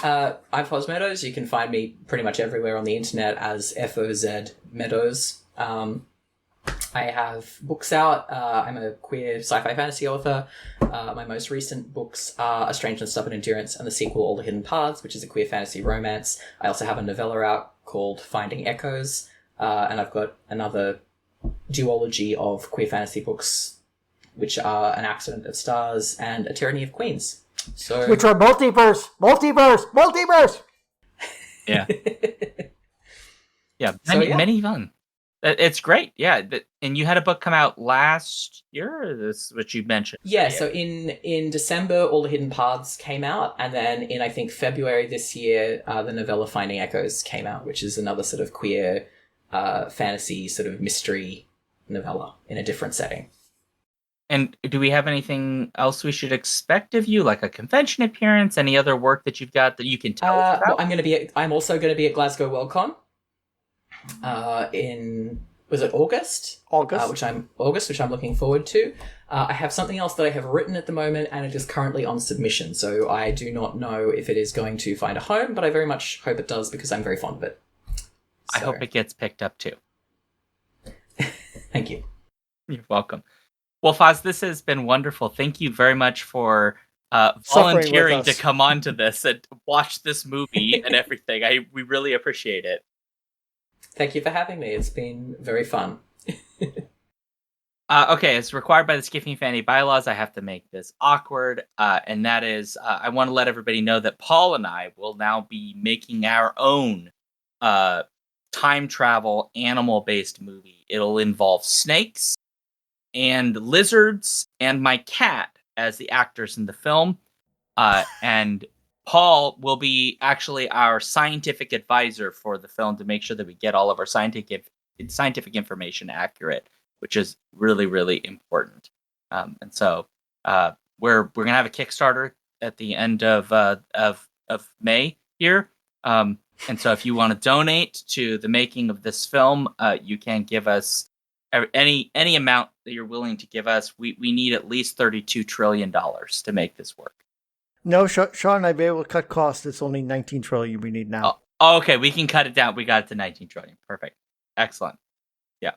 I'm Foz Meadows. You can find me pretty much everywhere on the internet as FOZ Meadows. I have books out. I'm a queer sci-fi fantasy author. My most recent books are A Strange and Stubborn Endurance and the sequel All the Hidden Paths, which is a queer fantasy romance. I also have a novella out called Finding Echoes. And I've got another duology of queer fantasy books, which are An Accident of Stars and A Tyranny of Queens. Which are multiverse! Yeah. Yeah, many fun. It's great, yeah. And you had a book come out last year, this what you mentioned. Yeah, so in December, All the Hidden Paths came out, and then in, I think, February this year, the novella Finding Echoes came out, which is another sort of queer fantasy sort of mystery novella in a different setting. And do we have anything else we should expect of you, like a convention appearance, any other work that you've got that you can tell us about? Well, I'm also going to be at Glasgow Worldcon in, was it August? Which I'm looking forward to. I have something else that I have written at the moment, and it is currently on submission, so I do not know if it is going to find a home, but I very much hope it does because I'm very fond of it. I hope it gets picked up too. Thank you. You're welcome. Well, Foz, this has been wonderful. Thank you very much for Suffering volunteering to come on to this and watch this movie and everything. We really appreciate it. Thank you for having me. It's been very fun. Okay, as required by the Skiffy and Fanny bylaws, I have to make this awkward. And that is, I want to let everybody know that Paul and I will now be making our own time travel animal-based movie. It'll involve snakes and lizards and my cat as the actors in the film. And Paul will be actually our scientific advisor for the film to make sure that we get all of our scientific information accurate, which is really, really important. And so we're gonna have a Kickstarter at the end of May here. And so if you want to donate to the making of this film, you can give us any amount that you're willing to give us. We need at least $32 trillion to make this work. No, Shaun, I'd be able to cut costs. It's only 19 trillion we need now. Oh, okay, we can cut it down. We got it to 19 trillion. Perfect. Excellent. Yeah.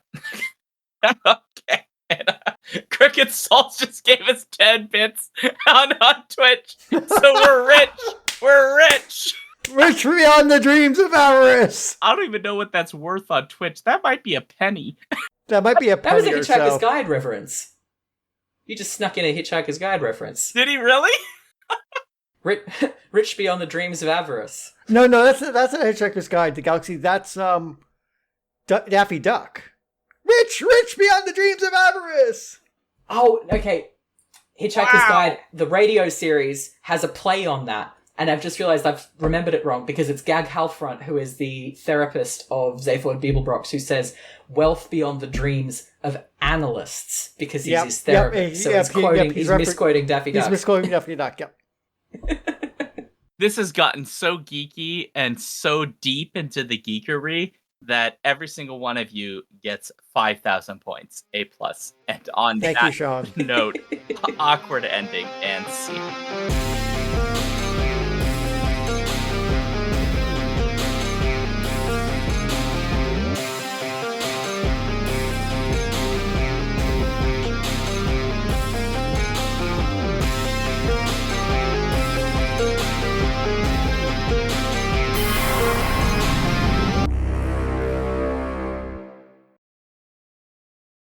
Okay. And, Crooked Souls just gave us 10 bits on Twitch. So we're rich. We're rich. Rich beyond the dreams of avarice. I don't even know what that's worth on Twitch. That might be a penny. That might be a That was penny a or Hitchhiker's so. Guide reference. You just snuck in a Hitchhiker's Guide reference. Did he really? Rich beyond the dreams of avarice. No, that's a Hitchhiker's Guide to Galaxy. That's Daffy Duck. Rich beyond the dreams of avarice. Oh, okay. Hitchhiker's Guide, the radio series, has a play on that. And I've just realized I've remembered it wrong because it's Gag Halfront, who is the therapist of Zaphod Beeblebrox, who says wealth beyond the dreams of analysts because he's his therapist. He's misquoting Daffy Duck. He's misquoting Daffy Duck, yep. This has gotten so geeky and so deep into the geekery that every single one of you gets 5,000 points, A+. And on Thank that you, Shaun. note, awkward ending and scene.